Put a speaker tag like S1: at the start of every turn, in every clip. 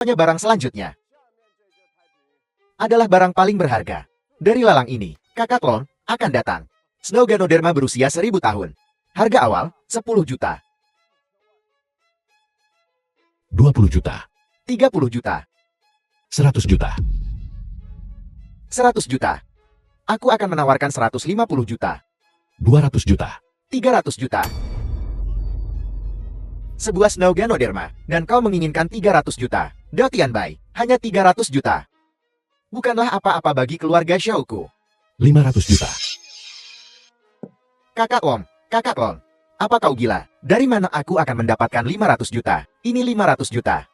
S1: Barang selanjutnya adalah barang paling berharga. Dari lalang ini, kakak Lon akan datang. Snow Ganoderma berusia 1000 tahun. Harga awal, 10 juta.
S2: 20 juta.
S1: 30 juta.
S2: 100 juta.
S1: 100 juta. Aku akan menawarkan 150 juta.
S2: 200 juta.
S1: 300 juta. Sebuah Snow Ganoderma, dan kau menginginkan 300 juta. Dotianbai, hanya 300 juta. Bukanlah apa-apa bagi keluarga Xiaoku.
S2: 500 juta.
S1: Kakak Lon, apa kau gila? Dari mana aku akan mendapatkan 500 juta? Ini 500 juta.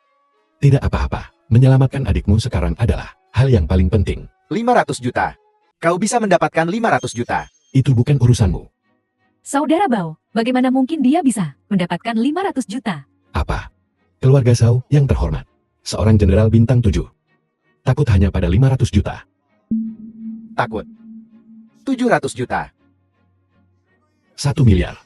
S2: Tidak apa-apa. Menyelamatkan adikmu sekarang adalah hal yang paling penting.
S1: 500 juta. Kau bisa mendapatkan 500 juta.
S2: Itu bukan urusanmu.
S3: Saudara Bao, bagaimana mungkin dia bisa mendapatkan 500 juta?
S2: Apa? Keluarga Zhao yang terhormat. Seorang jenderal bintang 7. Takut hanya pada 500 juta.
S1: Takut. 700 juta.
S2: 1 miliar.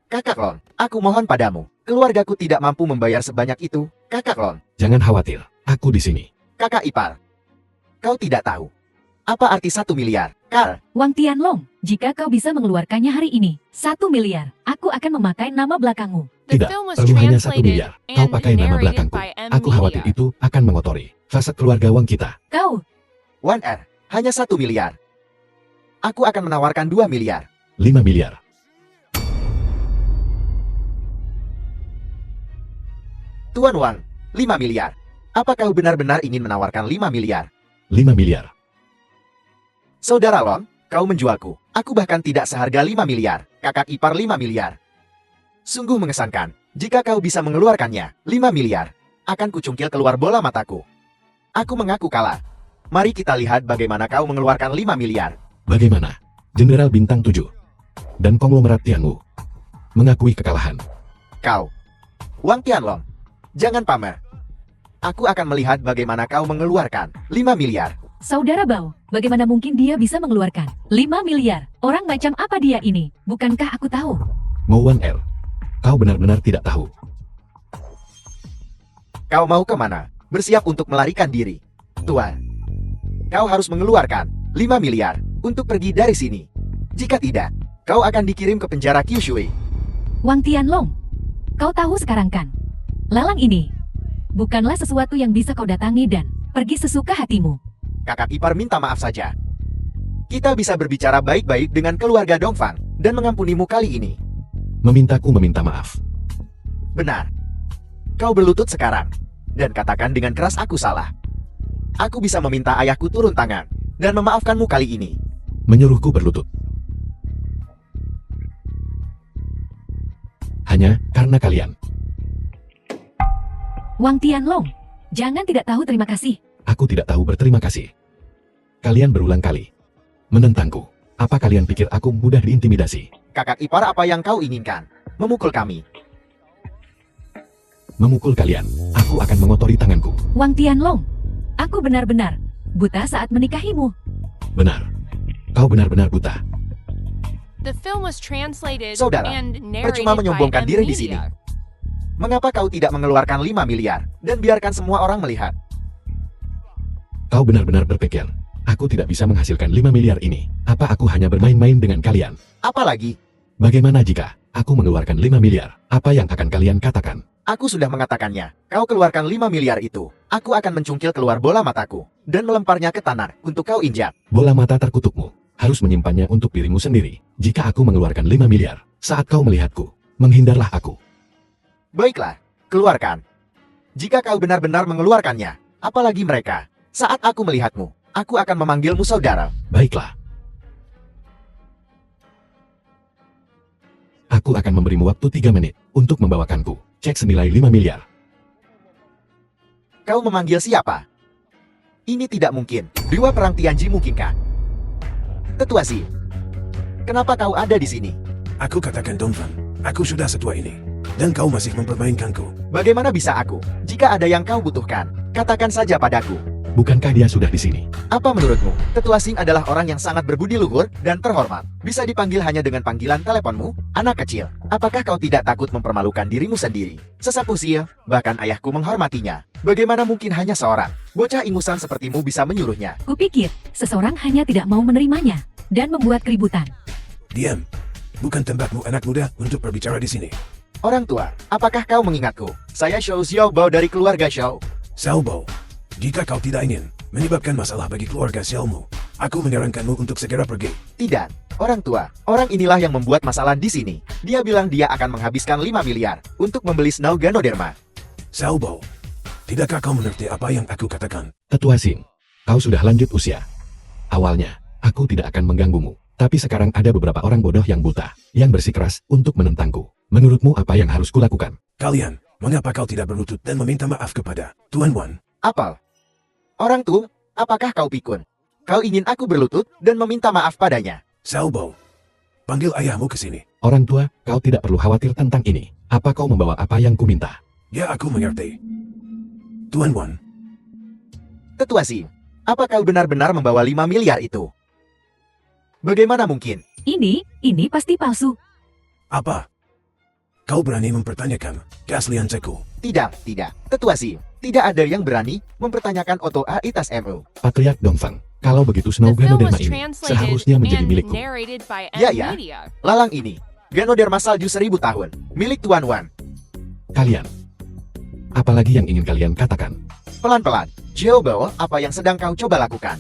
S1: Kakak Lon, aku mohon padamu. Keluargaku tidak mampu membayar sebanyak itu. Kakak Lon,
S2: Jangan khawatir. Aku di sini.
S1: kakak ipar. Kau tidak tahu. Apa arti 1 miliar? Karl,
S3: Wang Tianlong, jika kau bisa mengeluarkannya hari ini, 1 miliar, aku akan memakai nama belakangmu.
S2: Tidak, perlu hanya 1 miliar. Kau pakai nama belakangku. Aku khawatir itu akan mengotori fasad keluarga Wang kita.
S3: Kau,
S1: 1R, hanya 1 miliar. Aku akan menawarkan 2 miliar.
S2: 5 miliar.
S1: Tuan Wang, 5 miliar. Apa kau benar-benar ingin menawarkan 5 miliar?
S2: 5 miliar.
S1: Saudara Lon, kau menjualku. Aku bahkan tidak seharga 5 miliar. Kakak ipar 5 miliar. Sungguh mengesankan. Jika kau bisa mengeluarkannya, 5 miliar. Akan kucungkil keluar bola mataku. Aku mengaku kalah. Mari kita lihat bagaimana kau mengeluarkan 5 miliar.
S2: Bagaimana? Jenderal bintang 7 dan konglomerat Tianwu mengakui kekalahan.
S1: Kau, Wang Tianlong, jangan pamer. Aku akan melihat bagaimana kau mengeluarkan 5 miliar.
S3: Saudara Bao, bagaimana mungkin dia bisa mengeluarkan 5 miliar? Orang macam apa dia ini? Bukankah aku tahu?
S2: Mo 1L, kau benar-benar tidak tahu.
S1: Kau mau kemana? Bersiap untuk melarikan diri. Tuan, kau harus mengeluarkan 5 miliar untuk pergi dari sini. Jika tidak, kau akan dikirim ke penjara Kyushui.
S3: Wang Tianlong, kau tahu sekarang kan? Lalang ini bukanlah sesuatu yang bisa kau datangi dan pergi sesuka hatimu.
S1: Kakak ipar minta maaf saja. Kita bisa berbicara baik-baik dengan keluarga Dongfang dan mengampunimu kali ini.
S2: Memintaku meminta maaf.
S1: Benar. Kau berlutut sekarang. Dan katakan dengan keras aku salah. Aku bisa meminta ayahku turun tangan dan memaafkanmu kali ini.
S2: Menyuruhku berlutut. Hanya karena kalian.
S3: Wang Tianlong, jangan tidak tahu terima kasih.
S2: Aku tidak tahu berterima kasih. Kalian berulang kali menentangku. Apa kalian pikir aku mudah diintimidasi?
S1: Kakak ipar, apa yang kau inginkan? Memukul kami.
S2: Memukul kalian. Aku akan mengotori tanganku.
S3: Wang Tianlong, aku benar-benar buta saat menikahimu.
S2: Benar. Kau benar-benar buta.
S1: Saudara, percuma menyombongkan diri di sini. Mengapa kau tidak mengeluarkan 5 miliar dan biarkan semua orang melihat?
S2: Kau benar-benar berpikir aku tidak bisa menghasilkan 5 miliar ini. Apa aku hanya bermain-main dengan kalian?
S1: Apalagi,
S2: Bagaimana jika aku mengeluarkan 5 miliar? Apa yang akan kalian katakan?
S1: aku sudah mengatakannya. Kau keluarkan 5 miliar itu. Aku akan mencungkil keluar bola mataku dan melemparnya ke tanah untuk kau injak.
S2: Bola mata terkutukmu harus menyimpannya untuk dirimu sendiri. Jika aku mengeluarkan 5 miliar, saat kau melihatku, menghindarlah aku.
S1: Baiklah, keluarkan. Jika kau benar-benar mengeluarkannya, apalagi mereka. Saat aku melihatmu, aku akan memanggilmu saudara.
S2: Baiklah. Aku akan memberimu waktu 3 menit untuk membawakanku cek senilai 5 miliar.
S1: Kau memanggil siapa? Ini tidak mungkin. Dewa Perang Tianji mungkinkah? Tetua Xi, kenapa kau ada di sini?
S4: Aku katakan Dongfang, aku sudah setua ini. Dan kau masih mempermainkanku.
S1: Bagaimana bisa aku? Jika ada yang kau butuhkan, katakan saja padaku.
S2: Bukankah dia sudah di sini?
S1: Apa menurutmu? Tetua Sing adalah orang yang sangat berbudi luhur dan terhormat. Bisa dipanggil hanya dengan panggilan teleponmu? Anak kecil, apakah kau tidak takut mempermalukan dirimu sendiri? Sesapu Sil, bahkan ayahku menghormatinya. Bagaimana mungkin hanya seorang bocah ingusan sepertimu bisa menyuruhnya?
S3: Kupikir, seseorang hanya tidak mau menerimanya dan membuat keributan.
S4: Diam. Bukan tempatmu anak muda untuk berbicara di sini.
S1: Orang tua, apakah kau mengingatku? Saya Xiao Xiaobao dari keluarga Xiao.
S4: Xiaobao, jika kau tidak ingin menyebabkan masalah bagi keluarga Xiaomu, aku menyarankanmu untuk segera pergi.
S1: Tidak, orang tua. Orang inilah yang membuat masalah di sini. Dia bilang dia akan menghabiskan 5 miliar untuk membeli Snow Ganoderma.
S4: Xiaobao, tidakkah kau mengerti apa yang aku katakan?
S2: Tetua Sing, kau sudah lanjut usia. Awalnya, aku tidak akan mengganggumu. Tapi sekarang ada beberapa orang bodoh yang buta, yang bersikeras untuk menentangku. Menurutmu apa yang harus kulakukan?
S4: Kalian, mengapa kau tidak berlutut dan meminta maaf kepada Tuan Wan?
S1: Apal? Orang tua, apakah kau pikun? Kau ingin aku berlutut dan meminta maaf padanya?
S4: Xiaobao, panggil ayahmu ke sini.
S2: Orang tua, kau tidak perlu khawatir tentang ini. Apa kau membawa apa yang kuminta?
S4: Ya, aku mengerti. Tuan Wan,
S1: Tetua Sing, apa kau benar-benar membawa 5 miliar itu? Bagaimana mungkin?
S3: Ini pasti palsu.
S4: apa? Kau berani mempertanyakan keaslian ceku?
S1: Tidak. Tetua Sing, tidak ada yang berani mempertanyakan otoritas MU.
S2: Patriark Dongfang, kalau begitu Snow Ganoderma ini seharusnya menjadi milikku.
S1: Ya. Lalang ini, Ganoderma salju 1000 tahun, milik Tuan Wan.
S2: Kalian, apalagi yang ingin kalian katakan?
S1: Pelan-pelan, Xiaobao, apa yang sedang kau coba lakukan?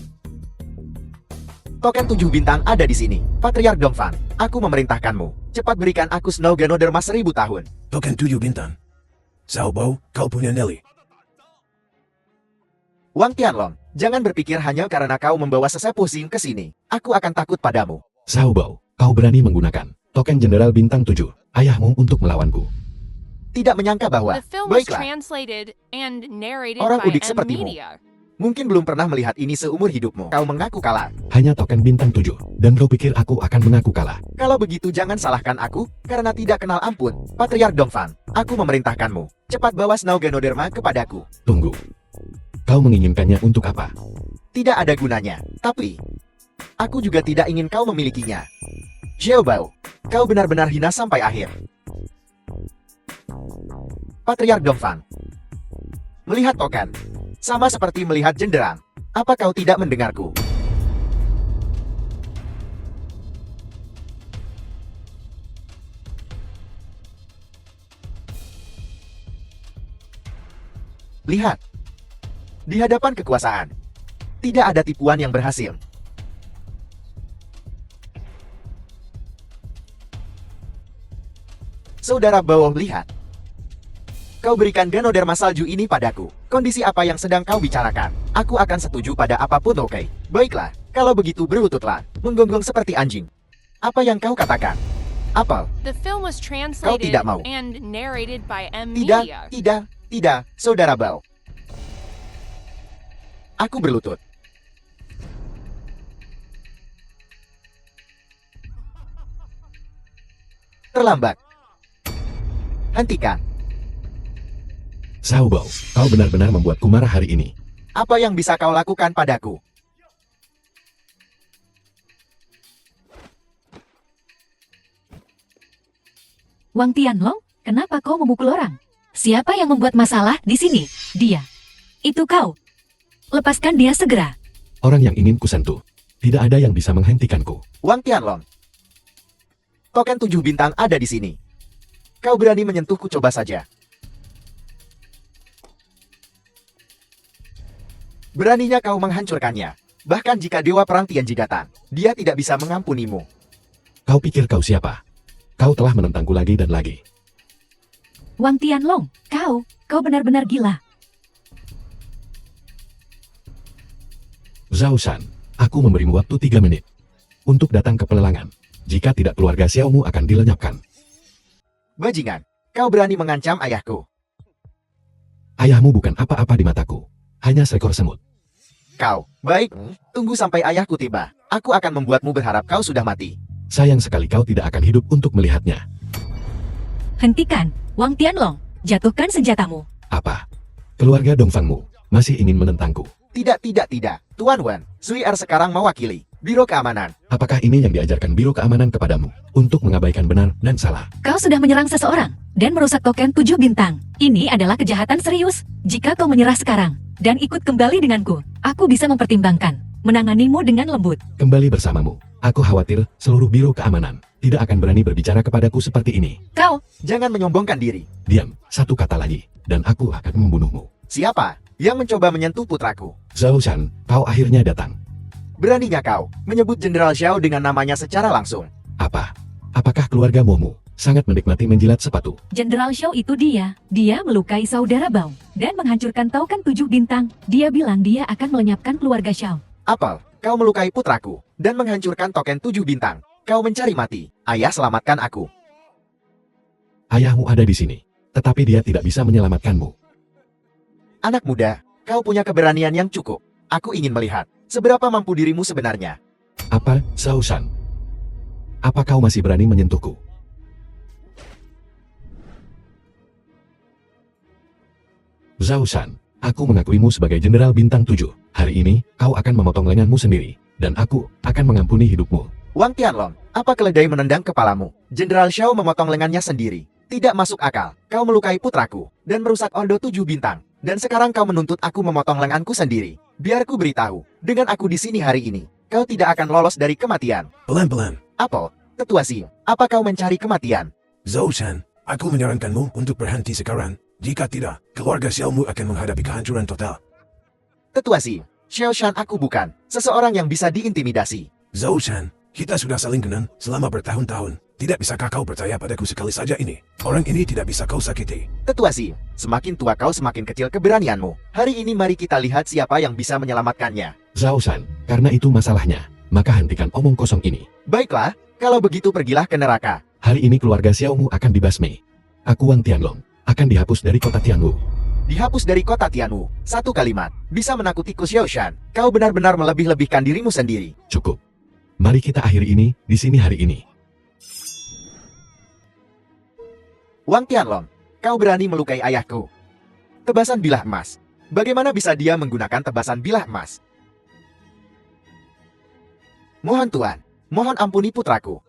S1: Token 7 bintang ada di sini. Patriark Dongfang, aku memerintahkanmu. Cepat berikan aku Snow Ganoderma 1000 tahun.
S4: Token 7 bintang. Xiaobao, kau punya nyali.
S1: Wang Tianlong, jangan berpikir hanya karena kau membawa sesepuh Sing ke sini. Aku akan takut padamu.
S2: Xiaobao, kau berani menggunakan token Jenderal Bintang 7, ayahmu untuk melawanku.
S1: Tidak menyangka bahwa, baiklah, orang udik sepertimu. Mungkin belum pernah melihat ini seumur hidupmu. Kau mengaku kalah.
S2: Hanya token Bintang 7, dan kau pikir aku akan mengaku kalah.
S1: Kalau begitu jangan salahkan aku, karena tidak kenal ampun. Patriark Dongfang, aku memerintahkanmu. Cepat bawa Snow Ganoderma kepadaku.
S2: Tunggu. Kau menginginkannya untuk apa?
S1: Tidak ada gunanya. Tapi, aku juga tidak ingin kau memilikinya. Xiaobao, kau benar-benar hina sampai akhir. Patriark Dongfang, melihat token, sama seperti melihat jenderang. Apa kau tidak mendengarku? Lihat. Di hadapan kekuasaan, tidak ada tipuan yang berhasil. Saudara Bao, lihat. Kau berikan Ganoderma salju ini padaku. Kondisi apa yang sedang kau bicarakan? Aku akan setuju pada apapun, oke? Baiklah, kalau begitu berlututlah, menggonggong seperti anjing. Apa yang kau katakan? Apal?
S5: Kau
S1: tidak mau. Tidak, Saudara Bao. Aku berlutut. Terlambat. Hentikan.
S2: Xiaobao, kau benar-benar membuatku marah hari ini.
S1: Apa yang bisa kau lakukan padaku?
S3: Wang Tianlong, kenapa kau memukul orang? Siapa yang membuat masalah di sini? Dia. Itu kau. Lepaskan dia segera.
S2: Orang yang ingin kusentuh. Tidak ada yang bisa menghentikanku.
S1: Wang Tianlong. Token 7 bintang ada di sini. Kau berani menyentuhku, coba saja. Beraninya kau menghancurkannya. Bahkan jika Dewa Perang Tianji datang, dia tidak bisa mengampunimu.
S2: Kau pikir kau siapa? Kau telah menentangku lagi dan lagi.
S3: Wang Tianlong, kau benar-benar gila.
S2: Zhao Shan, aku memberimu waktu 3 menit untuk datang ke pelelangan. Jika tidak, keluarga Xiaomu akan dilenyapkan.
S1: Bajingan, kau berani mengancam ayahku.
S2: Ayahmu bukan apa-apa di mataku. Hanya seekor semut.
S1: Kau, baik, tunggu sampai ayahku tiba. Aku akan membuatmu berharap kau sudah mati.
S2: Sayang sekali kau tidak akan hidup untuk melihatnya.
S3: Hentikan, Wang Tianlong. Jatuhkan senjatamu.
S2: Apa? Keluarga Dongfangmu masih ingin menentangku?
S1: Tidak. Tuan Wen, Sui Er sekarang mewakili Biro Keamanan.
S2: Apakah ini yang diajarkan Biro Keamanan kepadamu untuk mengabaikan benar dan salah?
S3: Kau sudah menyerang seseorang dan merusak token 7 bintang. Ini adalah kejahatan serius. Jika kau menyerah sekarang dan ikut kembali denganku, aku bisa mempertimbangkan menanganimu dengan lembut.
S2: Kembali bersamamu. Aku khawatir seluruh Biro Keamanan tidak akan berani berbicara kepadaku seperti ini.
S3: Kau,
S1: Jangan menyombongkan diri.
S2: Diam, satu kata lagi, dan aku akan membunuhmu.
S1: Siapa yang mencoba menyentuh putraku?
S2: Zhao Shan, kau akhirnya datang.
S1: Beraninya kau menyebut Jenderal Xiao dengan namanya secara langsung?
S2: Apa? Apakah keluarga Momo sangat menikmati menjilat sepatu?
S3: Jenderal Xiao itu dia. Dia melukai saudara Bao dan menghancurkan token 7 bintang. Dia bilang dia akan melenyapkan keluarga Xiao.
S1: Apel, kau melukai putraku dan menghancurkan token 7 bintang. Kau mencari mati. Ayah, selamatkan aku.
S2: Ayahmu ada di sini, tetapi dia tidak bisa menyelamatkanmu.
S1: Anak muda, kau punya keberanian yang cukup. Aku ingin melihat seberapa mampu dirimu sebenarnya.
S2: Apa, Zhao Shan? Apa kau masih berani menyentuhku? Zhao Shan, aku mengakuimu sebagai Jenderal Bintang 7. Hari ini, kau akan memotong lenganmu sendiri, dan aku akan mengampuni hidupmu.
S1: Wang Tianlong, apa keledai menendang kepalamu? Jenderal Xiao memotong lengannya sendiri. Tidak masuk akal. Kau melukai putraku dan merusak Ordo 7 bintang. Dan sekarang kau menuntut aku memotong lenganku sendiri. Biar ku beritahu, dengan aku di sini hari ini, kau tidak akan lolos dari kematian.
S4: Pelan-pelan.
S1: Apel, Tetua Xing, apa kau mencari kematian?
S4: Zhao Shan, aku menyarankanmu untuk berhenti sekarang. Jika tidak, keluarga Xiaomu akan menghadapi kehancuran total.
S1: Tetua Xing, Xiao Shan aku bukan seseorang yang bisa diintimidasi.
S4: Zhao Shan, kita sudah saling kenal selama bertahun-tahun. Tidak bisakah kau percaya padaku sekali saja ini? Orang ini tidak bisa kau sakiti.
S1: Tetua Xing, semakin tua kau semakin kecil keberanianmu. Hari ini mari kita lihat siapa yang bisa menyelamatkannya.
S2: Zhao Shan, karena itu masalahnya, maka hentikan omong kosong ini.
S1: Baiklah, kalau begitu pergilah ke neraka.
S2: Hari ini keluarga Xiaomu akan dibasmi. Aku Wang Tianlong, akan dihapus dari kota Tianwu.
S1: Dihapus dari kota Tianwu. Satu kalimat, bisa menakutiku Xiao Shan. Kau benar-benar melebih-lebihkan dirimu sendiri.
S2: Cukup. Mari kita akhiri ini, di sini hari ini.
S1: Wang Tianlong, kau berani melukai ayahku. Tebasan bilah emas. Bagaimana bisa dia menggunakan tebasan bilah emas? Mohon Tuan, mohon ampuni putraku.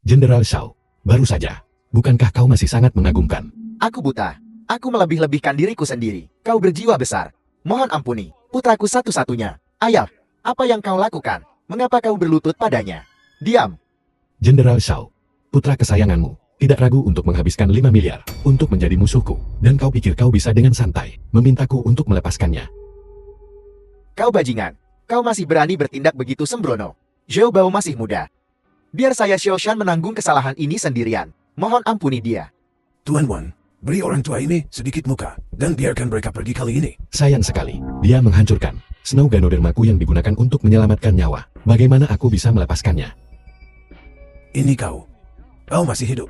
S2: Jenderal Xiao, baru saja. Bukankah kau masih sangat mengagumkan?
S1: Aku buta. Aku melebih-lebihkan diriku sendiri. Kau berjiwa besar. Mohon ampuni, putraku satu-satunya. Ayah, apa yang kau lakukan? Mengapa kau berlutut padanya? Diam.
S2: Jenderal Xiao, putra kesayanganmu, tidak ragu untuk menghabiskan 5 miliar untuk menjadi musuhku. Dan kau pikir kau bisa dengan santai memintaku untuk melepaskannya.
S1: Kau bajingan. Kau masih berani bertindak begitu sembrono. Zhou Bao masih muda. Biar saya Xiao Shan menanggung kesalahan ini sendirian. Mohon ampuni dia.
S4: Tuan Wan, beri orang tua ini sedikit muka, dan biarkan mereka pergi kali ini.
S2: Sayang sekali, dia menghancurkan Snow Ganodermaku yang digunakan untuk menyelamatkan nyawa. Bagaimana aku bisa melepaskannya?
S4: Ini kau. Kau masih hidup.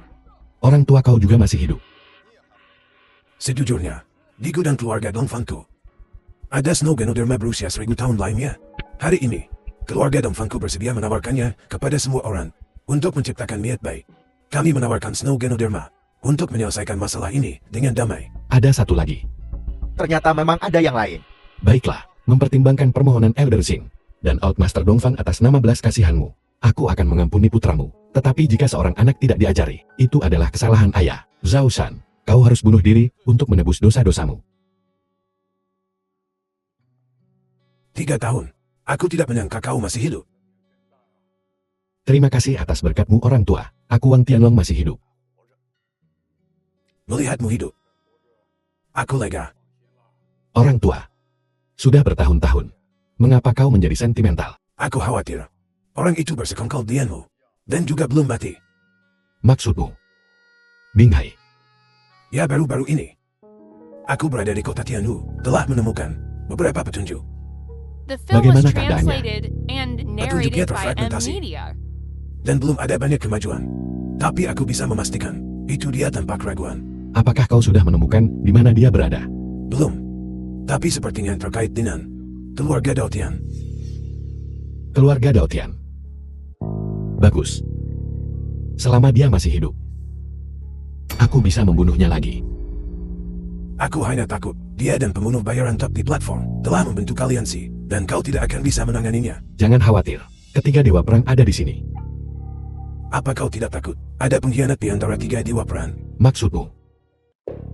S2: Orang tua kau juga masih hidup.
S4: Sejujurnya, di gudang keluarga Dongfangku, ada Snow Ganoderma berusia 1000 tahun lainnya. Hari ini, keluarga Dongfangku bersedia menawarkannya kepada semua orang untuk menciptakan niat baik. Kami menawarkan Snow Ganoderma untuk menyelesaikan masalah ini dengan damai.
S2: Ada satu lagi.
S1: Ternyata memang ada yang lain.
S2: Baiklah, mempertimbangkan permohonan Elder Sing dan Old Master Dongfang atas nama belas kasihanmu, aku akan mengampuni putramu. Tetapi jika seorang anak tidak diajari, itu adalah kesalahan ayah. Zhao Shan, kau harus bunuh diri untuk menebus dosa-dosamu.
S4: 3 tahun. Aku tidak menyangka kau masih hidup.
S2: Terima kasih atas berkatmu orang tua. Aku Wang Tianlong masih hidup.
S4: Melihatmu hidup, aku lega.
S2: Orang tua, sudah bertahun-tahun. Mengapa kau menjadi sentimental?
S4: Aku khawatir orang itu bersekongkol denganmu dan juga belum mati.
S2: Maksudmu? Binghai.
S4: Ya, baru-baru ini aku berada di kota Tianwu, telah menemukan beberapa petunjuk.
S5: The film was
S2: Bagaimana keadaannya?
S5: translated and
S4: Petunjuknya
S5: narrated by M
S4: terfragmentasi.
S5: Media.
S4: Dan belum ada banyak kemajuan. Tapi aku bisa memastikan itu dia tanpa keraguan.
S2: Apakah kau sudah menemukan di mana dia berada?
S4: Belum. Tapi sepertinya terkait dengan keluarga Daotian.
S2: Keluarga Daotian. Bagus. Selama dia masih hidup, aku bisa membunuhnya lagi.
S4: Aku hanya takut Dia dan pembunuh bayaran top di platform telah membentuk aliansi, dan kau tidak akan bisa menanganinya.
S2: Jangan khawatir, ketiga dewa perang ada di sini.
S4: Apa kau tidak takut? Ada pengkhianat di antara tiga dewa perang.
S2: Maksudmu?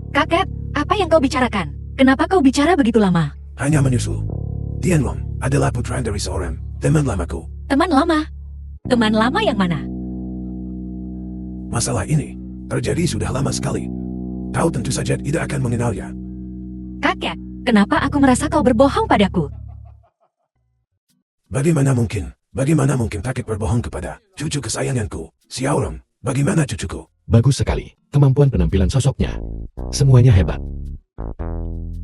S3: Kakek, apa yang kau bicarakan? Kenapa kau bicara begitu lama?
S4: Hanya menyusul. Tianlong adalah putra dari seorang teman lamaku.
S3: Teman lama? Teman lama yang mana?
S4: Masalah ini terjadi sudah lama sekali. Kau tentu saja tidak akan mengenalnya.
S3: Kakek, kenapa aku merasa kau berbohong padaku?
S4: Bagaimana mungkin? Bagaimana mungkin kakek berbohong kepada cucu kesayanganku, Xiaorong? Bagaimana cucuku?
S2: Bagus sekali, kemampuan penampilan sosoknya. Semuanya hebat.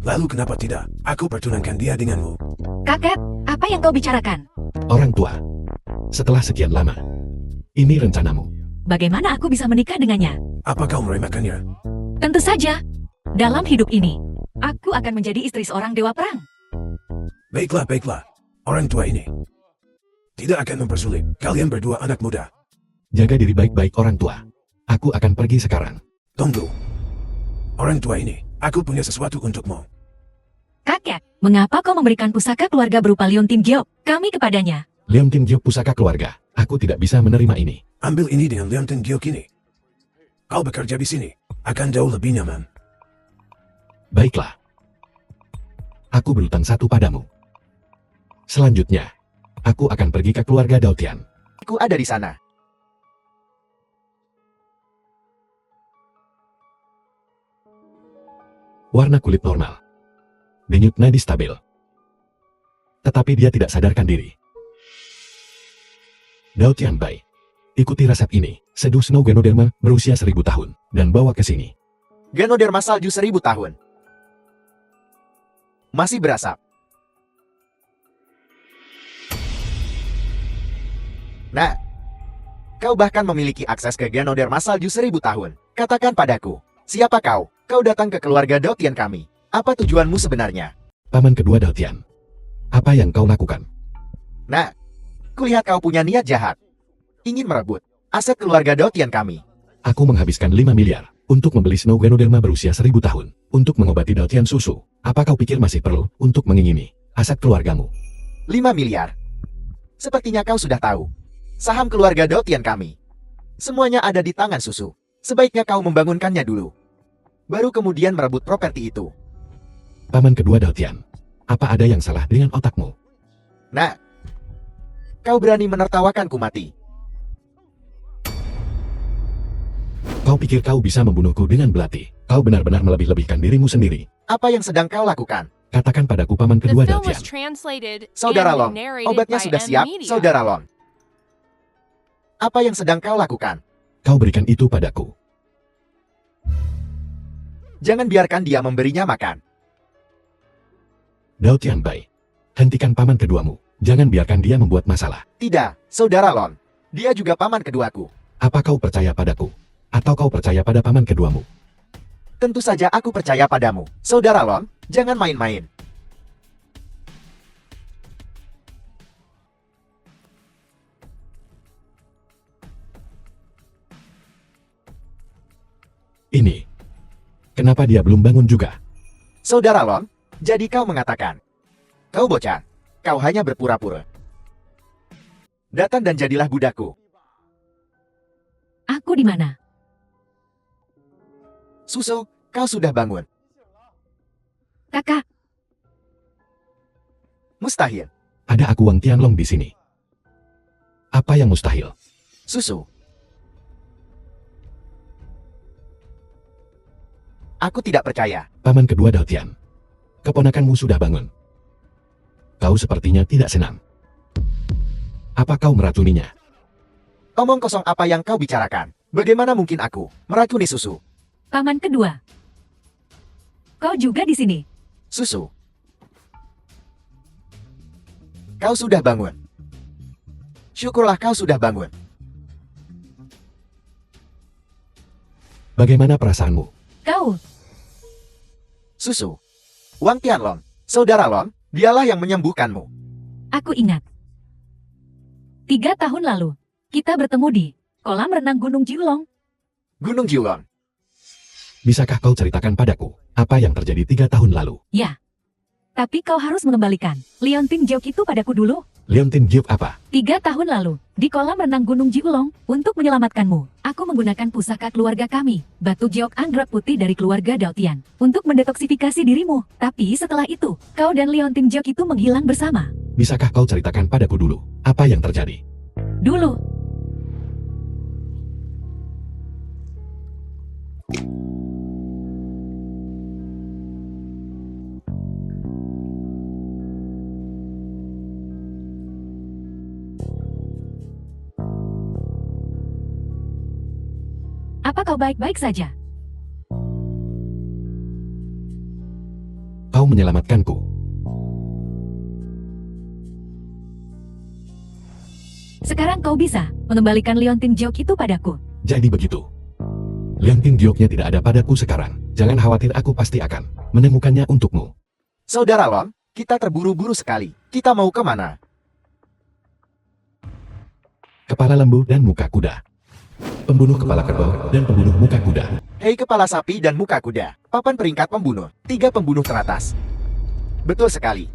S4: Lalu kenapa tidak? Aku pertunangkan dia denganmu.
S3: Kakek, apa yang kau bicarakan?
S2: Orang tua. Setelah sekian lama. Ini rencanamu.
S3: Bagaimana aku bisa menikah dengannya?
S4: Apa kau meremehkannya?
S3: Tentu saja. Dalam hidup ini, aku akan menjadi istri seorang dewa perang.
S4: Baiklah, baiklah. Orang tua ini tidak akan mempersulit kalian berdua anak muda.
S2: Jaga diri baik-baik orang tua. Aku akan pergi sekarang.
S4: Tunggu. Orang tua ini, aku punya sesuatu untukmu.
S3: Kakek, mengapa kau memberikan pusaka keluarga berupa Leontin Giok kami kepadanya?
S2: Leontin Giok pusaka keluarga. Aku tidak bisa menerima ini.
S4: Ambil ini dengan Leontin Giok ini. Kau bekerja di sini akan jauh lebih nyaman.
S2: Baiklah. Aku berutang satu padamu. Selanjutnya, aku akan pergi ke keluarga Daotian.
S1: Aku ada di sana.
S2: Warna kulit normal. Denyut nadi stabil. Tetapi dia tidak sadarkan diri. Daotian Bai. Ikuti resep ini. Seduh Snow Ganoderma berusia 1000 tahun. Dan bawa ke sini.
S1: Ganoderma salju 1000 tahun. Masih berasap. Nah, kau bahkan memiliki akses ke Ganoderma salju 1000 tahun. Katakan padaku, siapa kau? Kau datang ke keluarga Daotian kami. Apa tujuanmu sebenarnya?
S2: Paman kedua Daotian. Apa yang kau lakukan?
S1: Nah, kulihat kau punya niat jahat. Ingin merebut aset keluarga Daotian kami.
S2: Aku menghabiskan 5 miliar untuk membeli Snow Ganoderma berusia 1000 tahun. Untuk mengobati Daotian susu. Apa kau pikir masih perlu untuk mengingini aset keluargamu?
S1: 5 miliar. Sepertinya kau sudah tahu. Saham keluarga Daotian kami. Semuanya ada di tangan susu. Sebaiknya kau membangunkannya dulu. Baru kemudian merebut properti itu.
S2: Paman kedua Daotian. Apa ada yang salah dengan otakmu?
S1: Nah, kau berani menertawakanku mati.
S2: Kau pikir kau bisa membunuhku dengan belati? Kau benar-benar melebih-lebihkan dirimu sendiri.
S1: Apa yang sedang kau lakukan?
S2: Katakan padaku paman
S5: The
S2: kedua
S5: film was
S2: Daotian.
S5: translated
S1: Saudara
S5: and
S1: Long,
S5: narrated
S1: obatnya
S5: by
S1: sudah
S5: M
S1: siap,
S5: Media.
S1: Saudara Long. Apa yang sedang kau lakukan?
S2: Kau berikan itu padaku.
S1: Jangan biarkan dia memberinya makan.
S2: Daotian Bai. Hentikan paman keduamu. Jangan biarkan dia membuat masalah.
S1: Tidak, Saudara Lon. Dia juga paman keduaku.
S2: Apa kau percaya padaku? Atau kau percaya pada paman keduamu?
S1: Tentu saja aku percaya padamu. Saudara Lon, jangan main-main.
S2: Ini. Kenapa dia belum bangun juga?
S1: Saudara Lon, jadi kau mengatakan. Kau bocah, kau hanya berpura-pura. Datang dan jadilah budakku.
S3: Aku di mana?
S1: Susu, kau sudah bangun.
S3: Kakak,
S1: Mustahil.
S2: Ada aku Wang Tianlong di sini. Apa yang mustahil?
S1: Susu. Aku tidak percaya.
S2: Paman kedua Daotian. Keponakanmu sudah bangun. Kau sepertinya tidak senang. Apa kau meracuninya?
S1: Omong kosong apa yang kau bicarakan? Bagaimana mungkin aku meracuni susu?
S3: paman kedua. Kau juga di sini.
S1: Susu. Kau sudah bangun. Syukurlah kau sudah bangun.
S2: Bagaimana perasaanmu?
S3: Kau,
S1: Susu. Wang Tianlong, Saudara Lon, dialah yang menyembuhkanmu.
S3: aku ingat. 3 tahun lalu, kita bertemu di kolam renang Gunung Jiulong.
S1: Gunung Jiulong.
S2: Bisakah kau ceritakan padaku, apa yang terjadi 3 tahun lalu?
S3: Ya. Tapi kau harus mengembalikan Liontin Jiok itu padaku dulu.
S2: Liontin Giok apa?
S3: 3 tahun lalu, di kolam renang Gunung Jiulong, untuk menyelamatkanmu, aku menggunakan pusaka keluarga kami, batu Jiok Anggrek Putih dari keluarga Daotian, untuk mendetoksifikasi dirimu. Tapi setelah itu, kau dan Liontin Jiok itu menghilang bersama.
S2: Bisakah kau ceritakan padaku dulu, apa yang terjadi?
S3: Dulu, apa kau baik-baik saja?
S2: Kau menyelamatkanku.
S3: Sekarang kau bisa mengembalikan Liontin Jiok itu padaku.
S2: Jadi begitu. Liontin Gioknya tidak ada padaku sekarang. Jangan khawatir, aku pasti akan menemukannya untukmu.
S1: Saudara Long, kita terburu-buru sekali. Kita mau kemana?
S2: Kepala lembu dan muka kuda. Pembunuh kepala kerbau dan pembunuh muka kuda.
S1: Hei kepala sapi dan muka kuda. Papan peringkat pembunuh. 3 pembunuh teratas. Betul sekali.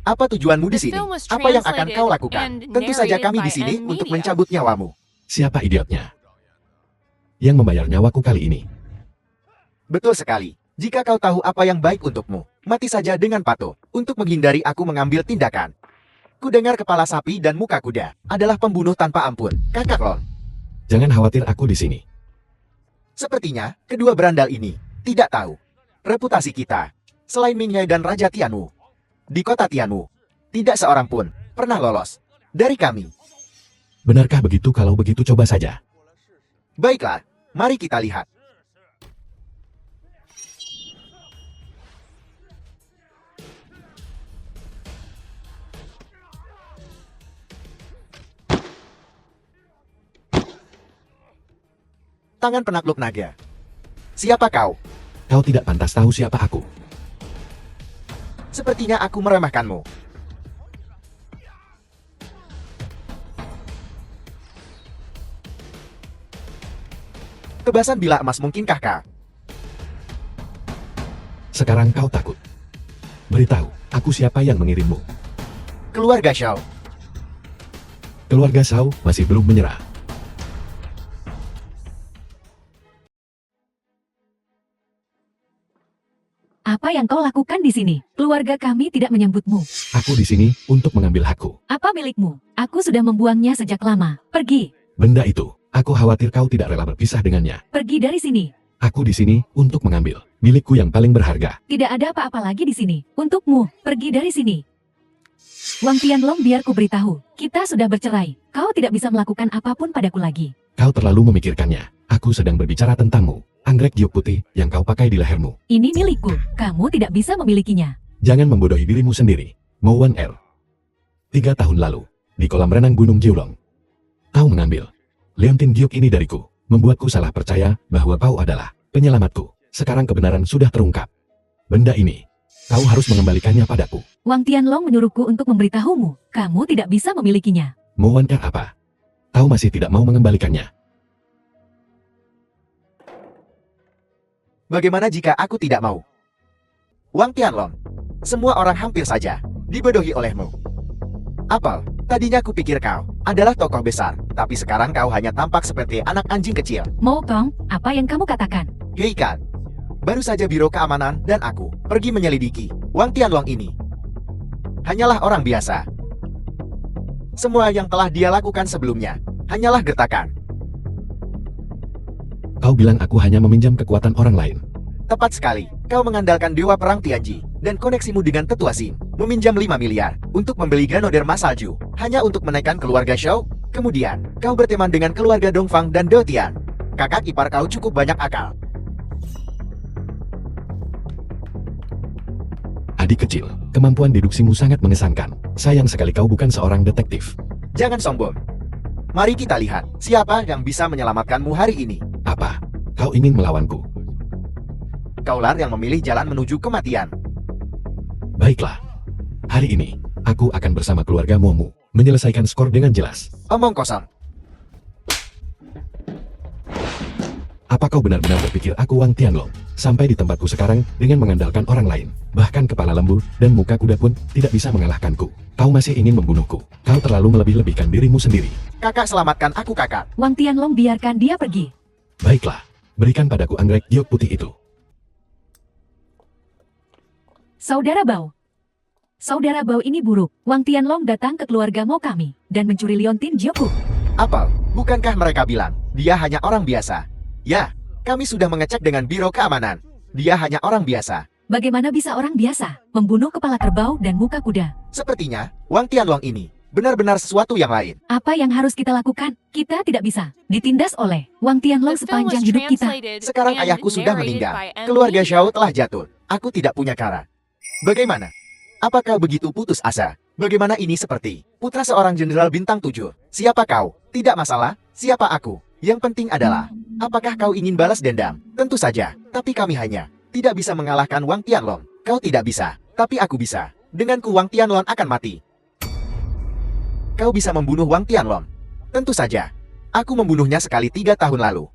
S1: Apa tujuanmu di
S5: The
S1: sini?
S5: film was
S1: Apa yang akan kau
S5: translated
S1: lakukan?
S5: and
S1: Tentu saja
S5: narrated
S1: kami
S5: by
S1: di sini
S5: N
S1: untuk
S5: Media.
S1: mencabut nyawamu.
S2: Siapa idiotnya? Yang membayar nyawaku kali ini.
S1: Betul sekali. Jika kau tahu apa yang baik untukmu, mati saja dengan patuh, untuk menghindari aku mengambil tindakan. Kudengar kepala sapi dan muka kuda adalah pembunuh tanpa ampun, Kakak Long.
S2: Jangan khawatir, aku di sini.
S1: Sepertinya, kedua berandal ini tidak tahu reputasi kita. Selain Mingyai dan Raja Tianwu, di kota Tianwu, tidak seorang pun pernah lolos dari kami.
S2: Benarkah begitu? Kalau begitu coba saja.
S1: Baiklah, mari kita lihat. Tangan penakluk naga. Siapa kau?
S2: Kau tidak pantas tahu siapa aku.
S1: Sepertinya aku meremehkanmu. Tebasan bila emas mungkinkah kah?
S2: Sekarang kau takut. Beritahu, aku siapa yang mengirimmu.
S1: Keluarga Xiao.
S2: Keluarga Shao masih belum menyerah.
S3: Apa yang kau lakukan di sini? Keluarga kami tidak menyambutmu.
S2: Aku di sini untuk mengambil hakku.
S3: Apa milikmu? Aku sudah membuangnya sejak lama. Pergi,
S2: Benda itu, aku khawatir kau tidak rela berpisah dengannya.
S3: pergi dari sini.
S2: Aku di sini untuk mengambil milikku yang paling berharga.
S3: Tidak ada apa-apa lagi di sini. Untukmu, pergi dari sini. Wang Tianlong, biar ku beritahu, kita sudah bercerai. Kau tidak bisa melakukan apapun padaku lagi.
S2: Kau terlalu memikirkannya. Aku sedang berbicara tentangmu. Anggrek giok putih yang kau pakai di lehermu.
S3: Ini milikku. Kamu tidak bisa memilikinya.
S2: Jangan membodohi dirimu sendiri. Mo Wan Er. 3 tahun lalu, di kolam renang Gunung Jiulong, kau mengambil Liontin Giok ini dariku, membuatku salah percaya bahwa kau adalah penyelamatku. Sekarang kebenaran sudah terungkap. Benda ini, kau harus mengembalikannya padaku.
S3: Wang Tianlong menyuruhku untuk memberitahumu, kamu tidak bisa memilikinya.
S2: Mo Wan Er apa? Kau masih tidak mau mengembalikannya?
S1: Bagaimana jika aku tidak mau? Wang Tianlong, semua orang hampir saja dibodohi olehmu. Apel, tadinya kupikir kau adalah tokoh besar, tapi sekarang kau hanya tampak seperti anak anjing kecil.
S3: Mo Kong, apa yang kamu katakan?
S1: Hei Kan, baru saja Biro Keamanan dan aku pergi menyelidiki Wang Tianlong ini. Hanyalah orang biasa. Semua yang telah dia lakukan sebelumnya hanyalah gertakan.
S2: Kau bilang aku hanya meminjam kekuatan orang lain.
S1: Tepat sekali, kau mengandalkan Dewa Perang Tianji dan koneksimu dengan Tetua Xin, meminjam 5 miliar untuk membeli Ganoderma Salju, hanya untuk menaikkan keluarga Shao. Kemudian, kau berteman dengan keluarga Dongfang dan Daotian. Kakak ipar kau cukup banyak akal.
S2: Adik kecil, kemampuan deduksimu sangat mengesankan. Sayang sekali kau bukan seorang detektif.
S1: Jangan sombong. Mari kita lihat, siapa yang bisa menyelamatkanmu hari ini.
S2: Apa? Kau ingin melawanku?
S1: Kaulah yang memilih jalan menuju kematian.
S2: Baiklah. Hari ini, aku akan bersama keluarga Momu, menyelesaikan skor dengan jelas.
S1: Omong kosong.
S2: Apa kau benar-benar berpikir aku Wang Tianlong? Sampai di tempatku sekarang dengan mengandalkan orang lain. Bahkan kepala lembu dan muka kuda pun tidak bisa mengalahkanku. Kau masih ingin membunuhku. Kau terlalu melebih-lebihkan dirimu sendiri.
S1: Kakak selamatkan aku kakak.
S3: Wang Tianlong biarkan dia pergi.
S2: Baiklah, berikan padaku anggrek giok putih itu.
S3: Saudara Bao. Saudara Bao ini buruk. Wang Tianlong datang ke keluarga Mo kami dan mencuri liontin Jioku.
S1: Apel, bukankah mereka bilang dia hanya orang biasa? Ya, kami sudah mengecek dengan Biro Keamanan. Dia hanya orang biasa.
S3: Bagaimana bisa orang biasa membunuh kepala kerbau dan muka kuda?
S1: Sepertinya, Wang Tianlong ini benar-benar sesuatu yang lain.
S3: Apa yang harus kita lakukan? Kita tidak bisa ditindas oleh Wang Tianlong
S5: The film was
S3: sepanjang hidup kita.
S5: translated
S1: Sekarang
S5: and
S1: ayahku sudah
S5: narrated
S1: meninggal.
S5: by M.
S1: Keluarga
S5: Media.
S1: Xiao telah jatuh. Aku tidak punya cara. Bagaimana? Apakah begitu putus asa? Bagaimana ini seperti putra seorang jenderal bintang 7? Siapa kau? Tidak masalah. Siapa aku? Yang penting adalah, apakah kau ingin balas dendam? Tentu saja. Tapi kami hanya tidak bisa mengalahkan Wang Tianlong. Kau tidak bisa. Tapi aku bisa. Denganku Wang Tianlong akan mati. Kau bisa membunuh Wang Tianlong? Tentu saja. Aku membunuhnya sekali 3 tahun lalu.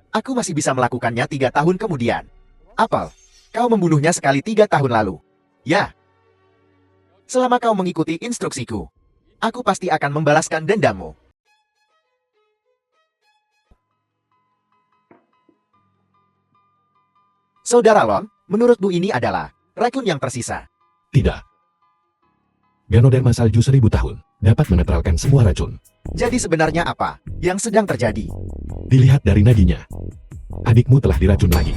S1: Aku masih bisa melakukannya 3 tahun kemudian. Apel, kau membunuhnya sekali 3 tahun lalu. Ya. Selama kau mengikuti instruksiku, aku pasti akan membalaskan dendammu. Saudara Long, menurutmu ini adalah racun yang tersisa.
S2: Tidak. Ganoderma salju 1000 tahun dapat menetralkan semua racun.
S1: Jadi sebenarnya apa yang sedang terjadi?
S2: Dilihat dari nadinya. Adikmu telah diracun lagi.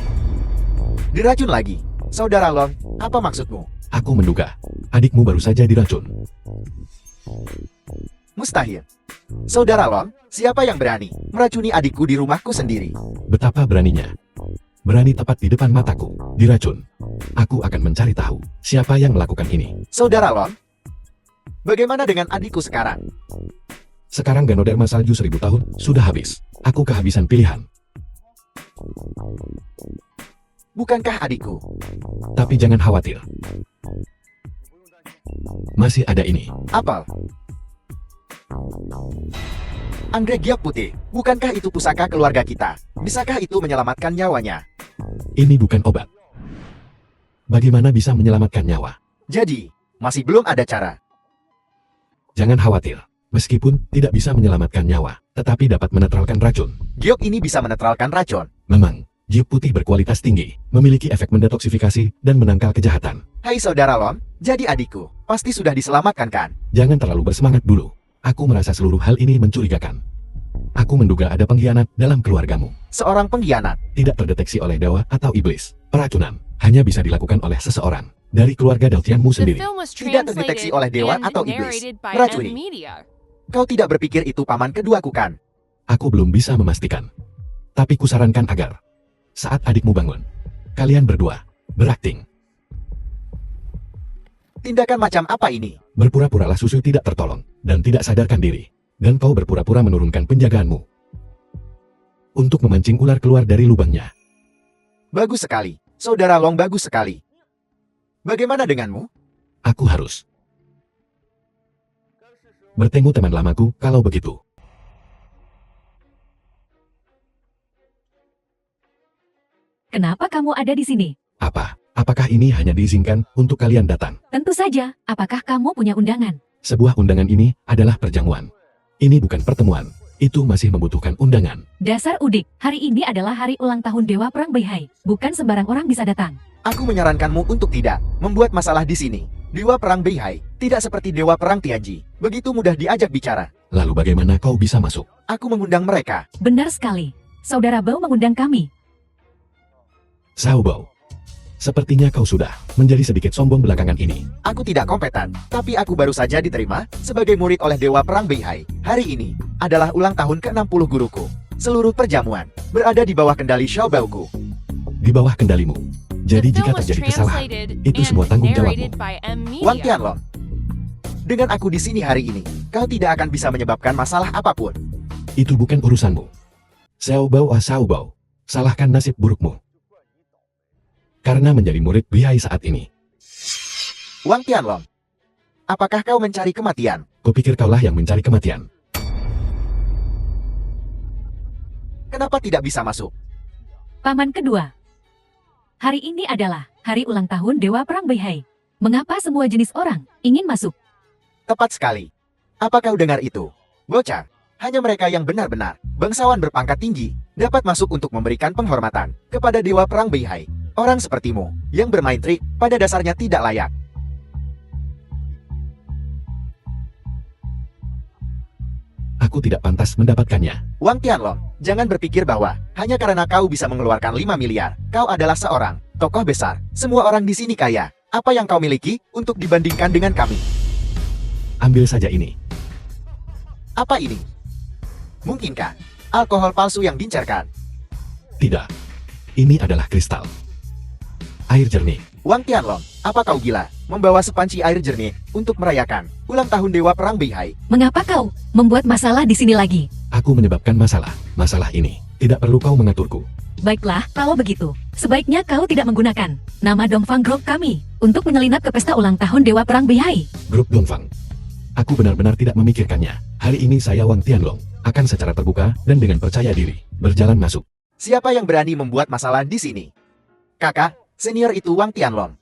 S1: Diracun lagi. Saudara Long, apa maksudmu?
S2: Aku menduga, adikmu baru saja diracun.
S1: Mustahil. Saudara Long, siapa yang berani meracuni adikku di rumahku sendiri?
S2: Betapa beraninya. Berani tepat di depan mataku, diracun. Aku akan mencari tahu siapa yang melakukan ini.
S1: Saudara Long, bagaimana dengan adikku sekarang?
S2: Sekarang Ganoderma salju 1000 tahun sudah habis. Aku kehabisan pilihan.
S1: Bukankah adikku?
S2: Tapi jangan khawatir. Masih ada ini.
S1: Apel. Anggrek giok putih, bukankah itu pusaka keluarga kita? Bisakah itu menyelamatkan nyawanya?
S2: Ini bukan obat. Bagaimana bisa menyelamatkan nyawa?
S1: Jadi, masih belum ada cara.
S2: Jangan khawatir. Meskipun tidak bisa menyelamatkan nyawa, tetapi dapat menetralkan racun.
S1: Giok ini bisa menetralkan racun.
S2: Memang, giok putih berkualitas tinggi, memiliki efek mendetoksifikasi dan menangkal kejahatan.
S1: Hai saudara Lom, jadi adikku, pasti sudah diselamatkan kan?
S2: Jangan terlalu bersemangat dulu. Aku merasa seluruh hal ini mencurigakan. Aku menduga ada pengkhianat dalam keluargamu.
S1: Seorang pengkhianat.
S2: Tidak terdeteksi oleh dewa atau iblis. Peracunan hanya bisa dilakukan oleh seseorang dari keluarga Daotianmu
S5: The
S2: sendiri.
S5: film was
S1: Tidak terdeteksi
S5: translated
S1: oleh dewa
S5: and
S1: atau iblis.
S5: narrated by
S1: Meracuni.
S5: M. Media.
S1: Kau tidak berpikir itu paman keduaku kan?
S2: Aku belum bisa memastikan. Tapi kusarankan agar saat adikmu bangun, kalian berdua berakting.
S1: Tindakan macam apa ini?
S2: Berpura-puralah susu tidak tertolong dan tidak sadarkan diri. Dan kau berpura-pura menurunkan penjagaanmu untuk memancing ular keluar dari lubangnya.
S1: Bagus sekali. Saudara Long bagus sekali. Bagaimana denganmu?
S2: Aku harus bertemu teman lamaku kalau begitu.
S3: Kenapa kamu ada di sini?
S2: Apa? Apakah ini hanya diizinkan untuk kalian datang?
S3: Tentu saja. Apakah kamu punya undangan?
S2: Sebuah undangan ini adalah perjamuan. Ini bukan pertemuan. Itu masih membutuhkan undangan.
S3: Dasar udik, hari ini adalah hari ulang tahun Dewa Perang Beihai. Bukan sembarang orang bisa datang.
S1: Aku menyarankanmu untuk tidak membuat masalah di sini. Dewa Perang Beihai tidak seperti Dewa Perang Tianji. Begitu mudah diajak bicara.
S2: Lalu bagaimana kau bisa masuk?
S1: Aku mengundang mereka.
S3: Benar sekali. Saudara Bao mengundang kami.
S2: Xiaobao, sepertinya kau sudah menjadi sedikit sombong belakangan ini.
S1: Aku tidak kompeten, tapi aku baru saja diterima sebagai murid oleh Dewa Perang Beihai. Hari ini adalah ulang tahun ke-60 guruku. Seluruh perjamuan berada di bawah kendali Xiaobaoku.
S2: Di bawah kendalimu. Jadi
S5: The
S2: jika
S5: film was
S2: terjadi kesalahan,
S5: translated
S2: itu
S5: and
S2: semua tanggung jawabmu.
S5: narrated by M.
S1: Wang
S5: Media.
S1: Tianlong, dengan aku di sini hari ini, kau tidak akan bisa menyebabkan masalah apapun.
S2: Itu bukan urusanmu. Xiaobao, Xiaobao, salahkan nasib burukmu. Karena menjadi murid Beihai saat ini.
S1: Wang Tianlong, apakah kau mencari kematian?
S2: Kupikir kaulah yang mencari kematian.
S1: Kenapa tidak bisa masuk?
S3: Paman kedua. Hari ini adalah hari ulang tahun Dewa Perang Beihai. Mengapa semua jenis orang ingin masuk?
S1: Tepat sekali. Apa kau dengar itu? Bocah, hanya mereka yang benar-benar bangsawan berpangkat tinggi dapat masuk untuk memberikan penghormatan kepada Dewa Perang Beihai. Orang sepertimu yang bermain trik pada dasarnya tidak layak.
S2: Aku tidak pantas mendapatkannya.
S1: Wang Tianlong, jangan berpikir bahwa hanya karena kau bisa mengeluarkan 5 miliar, kau adalah seorang tokoh besar. Semua orang di sini kaya. Apa yang kau miliki untuk dibandingkan dengan kami?
S2: Ambil saja ini.
S1: Apa ini? Mungkinkah alkohol palsu yang diincarkan?
S2: Tidak. Ini adalah kristal. Air jernih.
S1: Wang Tianlong, apa kau gila membawa sepanci air jernih untuk merayakan ulang tahun Dewa Perang Beihai?
S3: Mengapa kau membuat masalah di sini lagi?
S2: Aku menyebabkan masalah. Masalah ini. Tidak perlu kau mengaturku.
S3: Baiklah, kalau begitu, sebaiknya kau tidak menggunakan nama Dongfang Group kami untuk menyelinap ke pesta ulang tahun Dewa Perang Beihai.
S2: Grup Dongfang. Aku benar-benar tidak memikirkannya. Hari ini saya Wang Tianlong akan secara terbuka dan dengan percaya diri berjalan masuk.
S1: Siapa yang berani membuat masalah di sini? Kakak, senior itu Wang Tianlong.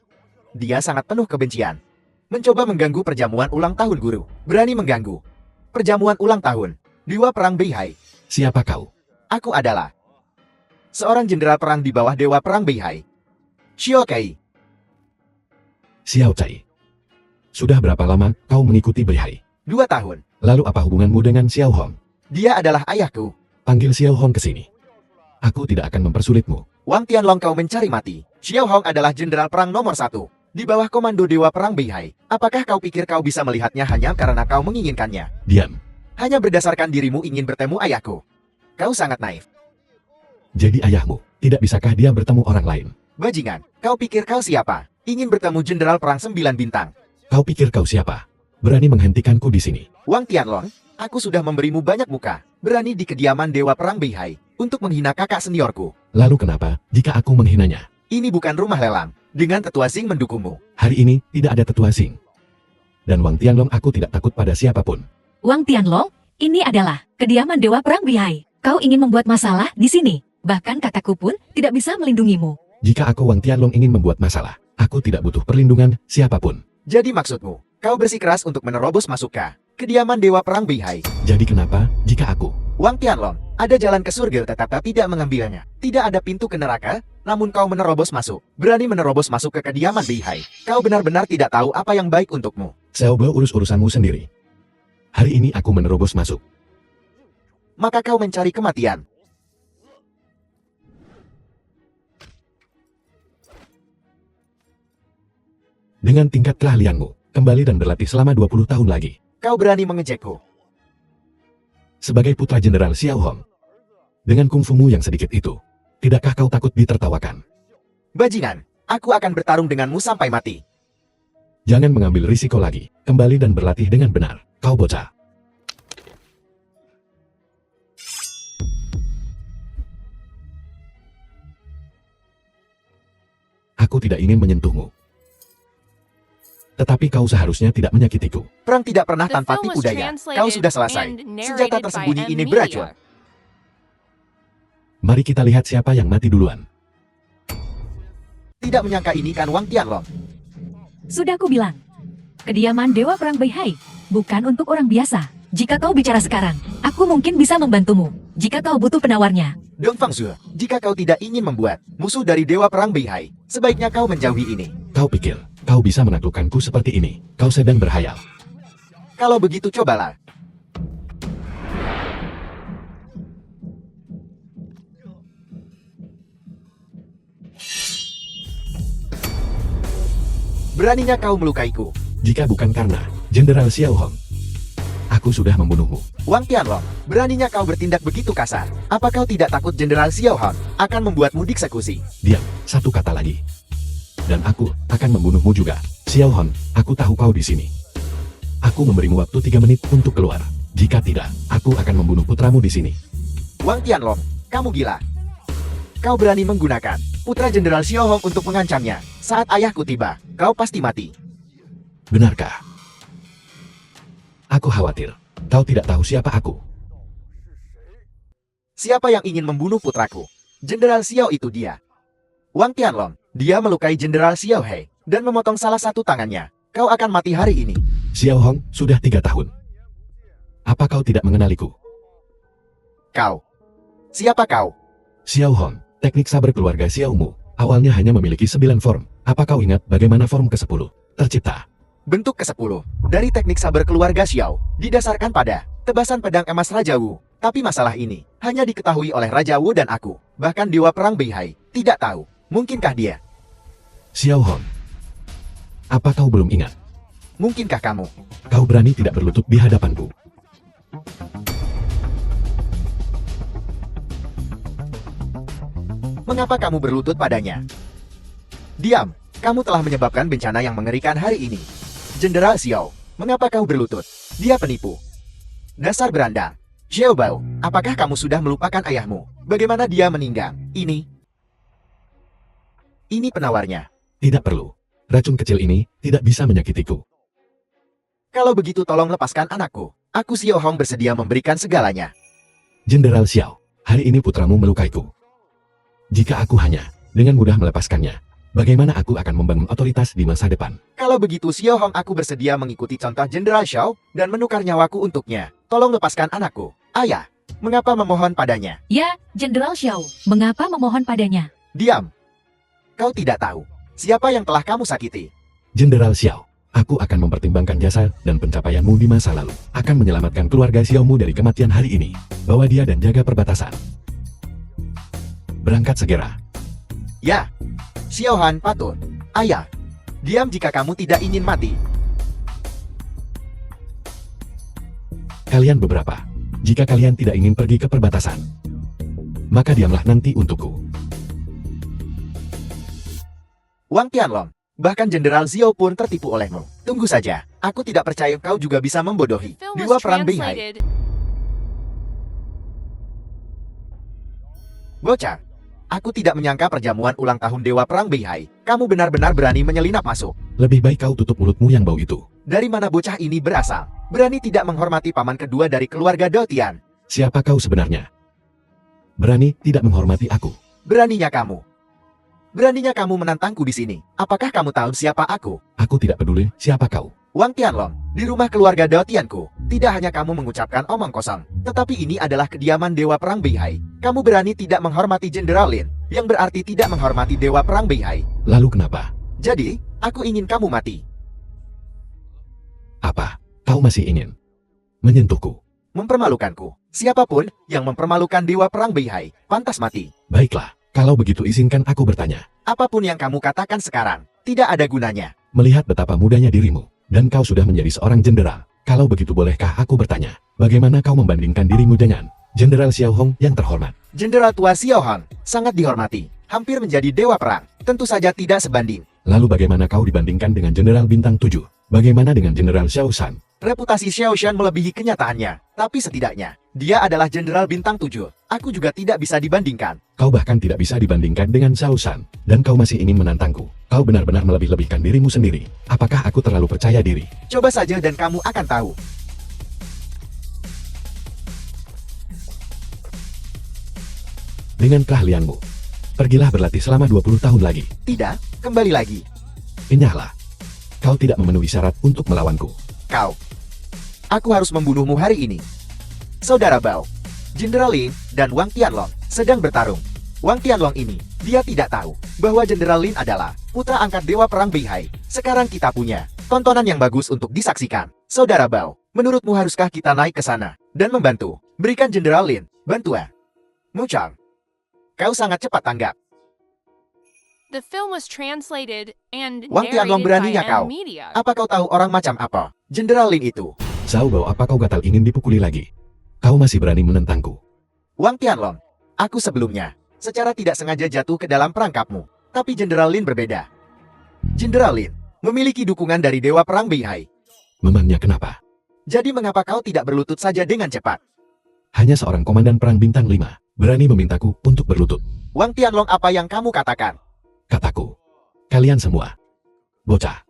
S1: Dia sangat penuh kebencian. Mencoba mengganggu perjamuan ulang tahun guru. Berani mengganggu perjamuan ulang tahun Dewa Perang Beihai.
S2: Siapa kau?
S1: Aku adalah seorang jenderal perang di bawah Dewa Perang Beihai. Xiao Kai.
S2: Xiao Cai. Sudah berapa lama kau mengikuti Beihai?
S1: 2 tahun.
S2: Lalu apa hubunganmu dengan Xiao Hong?
S1: Dia adalah ayahku.
S2: Panggil Xiao Hong ke sini. Aku tidak akan mempersulitmu.
S1: Wang Tianlong, kau mencari mati. Xiao Hong adalah jenderal perang nomor 1 di bawah komando Dewa Perang Beihai. Apakah kau pikir kau bisa melihatnya hanya karena kau menginginkannya?
S2: Diam.
S1: Hanya berdasarkan dirimu ingin bertemu ayahku. Kau sangat naif.
S2: Jadi ayahmu. Tidak bisakah dia bertemu orang lain?
S1: Bajingan, kau pikir kau siapa? Ingin bertemu jenderal perang 9 bintang.
S2: Kau pikir kau siapa? Berani menghentikanku di sini.
S1: Wang Tianlong, aku sudah memberimu banyak muka. Berani di kediaman Dewa Perang Beihai untuk menghina kakak seniorku.
S2: Lalu kenapa jika aku menghinanya?
S1: Ini bukan rumah lelang. Dengan tetua Sing mendukungmu.
S2: Hari ini tidak ada tetua Sing. Dan Wang Tianlong, aku tidak takut pada siapapun.
S3: Wang Tianlong, ini adalah kediaman Dewa Perang Beihai. Kau ingin membuat masalah di sini. Bahkan kakakku pun tidak bisa melindungimu.
S2: Jika aku Wang Tianlong ingin membuat masalah, aku tidak butuh perlindungan siapapun.
S1: Jadi maksudmu, kau bersikeras untuk menerobos masuk ke kediaman Dewa Perang Beihai.
S2: Jadi kenapa jika aku?
S1: Wang Tianlong, ada jalan ke surga tetapi tidak mengambilnya. Tidak ada pintu ke neraka, namun kau menerobos masuk. Berani menerobos masuk ke kediaman Beihai. Kau benar-benar tidak tahu apa yang baik untukmu.
S2: Xiaobo, urus urusanmu sendiri. Hari ini aku menerobos masuk.
S1: Maka kau mencari kematian.
S2: Dengan tingkat keahlianmu, kembali dan berlatih selama 20 tahun lagi.
S1: Kau berani mengejekku.
S2: Sebagai putra Jenderal Xiao Hong. Dengan kungfumu yang sedikit itu, tidakkah kau takut ditertawakan?
S1: Bajingan, aku akan bertarung denganmu sampai mati.
S2: Jangan mengambil risiko lagi. Kembali dan berlatih dengan benar. Kau bocah. Aku tidak ingin menyentuhmu. Tetapi kau seharusnya tidak menyakitiku.
S1: Perang tidak pernah
S5: The
S1: tanpa
S5: film
S1: tipu
S5: was
S1: daya.
S5: translated
S1: Kau sudah selesai.
S5: and narrated
S1: Senjata
S5: by
S1: tersembunyi
S5: M.
S1: ini
S5: Media.
S1: beracun.
S2: Mari kita lihat siapa yang mati duluan.
S1: Tidak menyangka ini kan Wang Tianlong.
S3: Sudah aku bilang. Kediaman Dewa Perang Beihai bukan untuk orang biasa. Jika kau bicara sekarang, aku mungkin bisa membantumu. Jika kau butuh penawarnya.
S1: Dong Fangzhe, jika kau tidak ingin membuat musuh dari Dewa Perang Beihai, sebaiknya kau menjauhi ini.
S2: Kau pikir, kau bisa menaklukkanku seperti ini? Kau sedang berhayal.
S1: Kalau begitu cobalah. Beraninya kau melukaiku.
S2: Jika bukan karena Jenderal Xiao Hong, aku sudah membunuhmu.
S1: Wang Tianlong, beraninya kau bertindak begitu kasar. Apa kau tidak takut Jenderal Xiao Hong akan membuatmu dieksekusi?
S2: Diam, satu kata lagi. Dan aku akan membunuhmu juga. Xiao Hong, aku tahu kau di sini. Aku memberimu waktu 3 menit untuk keluar. Jika tidak, aku akan membunuh putramu di sini.
S1: Wang Tianlong, kamu gila. Kau berani menggunakan putra Jenderal Xiao Hong untuk mengancamnya. Saat ayahku tiba, kau pasti mati.
S2: Benarkah? Aku khawatir. Kau tidak tahu siapa aku.
S1: Siapa yang ingin membunuh putraku? Jenderal Xiao itu dia. Wang Tianlong, dia melukai Jenderal Xiao Hei dan memotong salah satu tangannya. Kau akan mati hari ini.
S2: Xiao Hong, sudah 3 tahun. Apa kau tidak mengenaliku?
S1: Kau. Siapa kau?
S2: Xiao Hong, teknik saber keluarga Xiao Mu. Awalnya hanya memiliki 9 form. Apa kau ingat bagaimana form ke-10 tercipta?
S1: Bentuk ke-10 dari teknik saber keluarga Xiao didasarkan pada tebasan pedang emas Raja Wu. Tapi masalah ini hanya diketahui oleh Raja Wu dan aku. Bahkan Dewa Perang Beihai tidak tahu. Mungkinkah dia?
S2: Xiao Hong, apa kau belum ingat?
S1: Mungkinkah kamu?
S2: Kau berani tidak berlutut di hadapanku.
S1: Mengapa kamu berlutut padanya? Diam, kamu telah menyebabkan bencana yang mengerikan hari ini. Jenderal Xiao, mengapa kau berlutut? Dia penipu. Dasar beranda. Xiao Bao, apakah kamu sudah melupakan ayahmu? Bagaimana dia meninggal? Ini penawarnya.
S2: Tidak perlu. Racun kecil ini tidak bisa menyakitiku.
S1: Kalau begitu tolong lepaskan anakku. Aku Xiao Hong bersedia memberikan segalanya.
S2: Jenderal Xiao, hari ini putramu melukaiku. Jika aku hanya dengan mudah melepaskannya, bagaimana aku akan membangun otoritas di masa depan?
S1: Kalau begitu Xiao Hong, aku bersedia mengikuti contoh Jenderal Xiao dan menukar nyawaku untuknya. Tolong lepaskan anakku. Ayah, mengapa memohon padanya?
S3: Ya, Jenderal Xiao, mengapa memohon padanya?
S1: Diam. Kau tidak tahu siapa yang telah kamu sakiti.
S2: Jenderal Xiao, aku akan mempertimbangkan jasa dan pencapaianmu di masa lalu. Akan menyelamatkan keluarga Xiaomu dari kematian hari ini. Bawa dia dan jaga perbatasan. Berangkat segera.
S1: Ya, Xiao Han patut. Ayah, diam jika kamu tidak ingin mati.
S2: Kalian beberapa. Jika kalian tidak ingin pergi ke perbatasan, maka diamlah nanti untukku.
S1: Wang Tianlong, bahkan Jenderal Xiao pun tertipu olehmu. Tunggu saja, aku tidak percaya kau juga bisa membodohi
S5: Film
S1: Dewa
S5: was
S1: Perang Beihai.
S5: translated.
S1: Bocah, aku tidak menyangka perjamuan ulang tahun Dewa Perang Beihai. Kamu benar-benar berani menyelinap masuk.
S2: Lebih baik kau tutup mulutmu yang bau itu.
S1: Dari mana bocah ini berasal? Berani tidak menghormati paman kedua dari keluarga Dao Tian.
S2: Siapa kau sebenarnya? Berani tidak menghormati aku.
S1: Beraninya kamu. Beraninya kamu menantangku di sini. Apakah kamu tahu siapa aku?
S2: Aku tidak peduli siapa kau.
S1: Wang Tianlong, di rumah keluarga Dao Tianku, tidak hanya kamu mengucapkan omong kosong, tetapi ini adalah kediaman Dewa Perang Beihai. Kamu berani tidak menghormati Jenderal Lin, yang berarti tidak menghormati Dewa Perang Beihai.
S2: Lalu kenapa?
S1: Jadi, aku ingin kamu mati.
S2: Apa? Kau masih ingin menyentuhku?
S1: Mempermalukanku. Siapapun yang mempermalukan Dewa Perang Beihai, pantas mati.
S2: Baiklah, kalau begitu izinkan aku bertanya.
S1: Apapun yang kamu katakan sekarang, tidak ada gunanya.
S2: Melihat betapa mudanya dirimu, dan kau sudah menjadi seorang jenderal. Kalau begitu bolehkah aku bertanya, bagaimana kau membandingkan dirimu dengan Jenderal Xiao Hong yang terhormat?
S1: Jenderal tua Xiao Hong, sangat dihormati. Hampir menjadi Dewa Perang. Tentu saja tidak sebanding.
S2: Lalu bagaimana kau dibandingkan dengan Jenderal Bintang 7? Bagaimana dengan Jenderal Xiao Shan?
S1: Reputasi Xiao Shan melebihi kenyataannya. Tapi setidaknya, dia adalah Jenderal Bintang 7. Aku juga tidak bisa dibandingkan.
S2: Kau bahkan tidak bisa dibandingkan dengan Xiao Shan. Dan kau masih ingin menantangku. Kau benar-benar melebih-lebihkan dirimu sendiri. Apakah aku terlalu percaya diri?
S1: Coba saja dan kamu akan tahu.
S2: Dengan keahlianmu, pergilah berlatih selama 20 tahun lagi.
S1: Tidak, kembali lagi.
S2: Enyahlah. Kau tidak memenuhi syarat untuk melawanku.
S1: Kau. Aku harus membunuhmu hari ini. Saudara Bao, Jenderal Lin dan Wang Tianlong sedang bertarung. Wang Tianlong ini, dia tidak tahu bahwa Jenderal Lin adalah putra angkat Dewa Perang Beihai. Sekarang kita punya tontonan yang bagus untuk disaksikan. Saudara Bao, menurutmu haruskah kita naik ke sana dan membantu? Berikan Jenderal Lin bantuan. Muchang, kau sangat cepat tanggap.
S5: The film was translated and
S1: Wang Tianlong,
S5: narrated by
S1: beraninya kau.
S5: M Media.
S1: Apa kau tahu orang macam apa Jenderal Lin itu?
S2: Xiao Bao, apa kau gatal ingin dipukuli lagi? Kau masih berani menentangku.
S1: Wang Tianlong, aku sebelumnya secara tidak sengaja jatuh ke dalam perangkapmu. Tapi Jenderal Lin berbeda. Jenderal Lin memiliki dukungan dari Dewa Perang Beihai.
S2: Memangnya kenapa?
S1: Jadi mengapa kau tidak berlutut saja dengan cepat?
S2: Hanya seorang komandan perang bintang 5 berani memintaku untuk berlutut.
S1: Wang Tianlong, apa yang kamu katakan?
S2: Kataku, kalian semua bocah.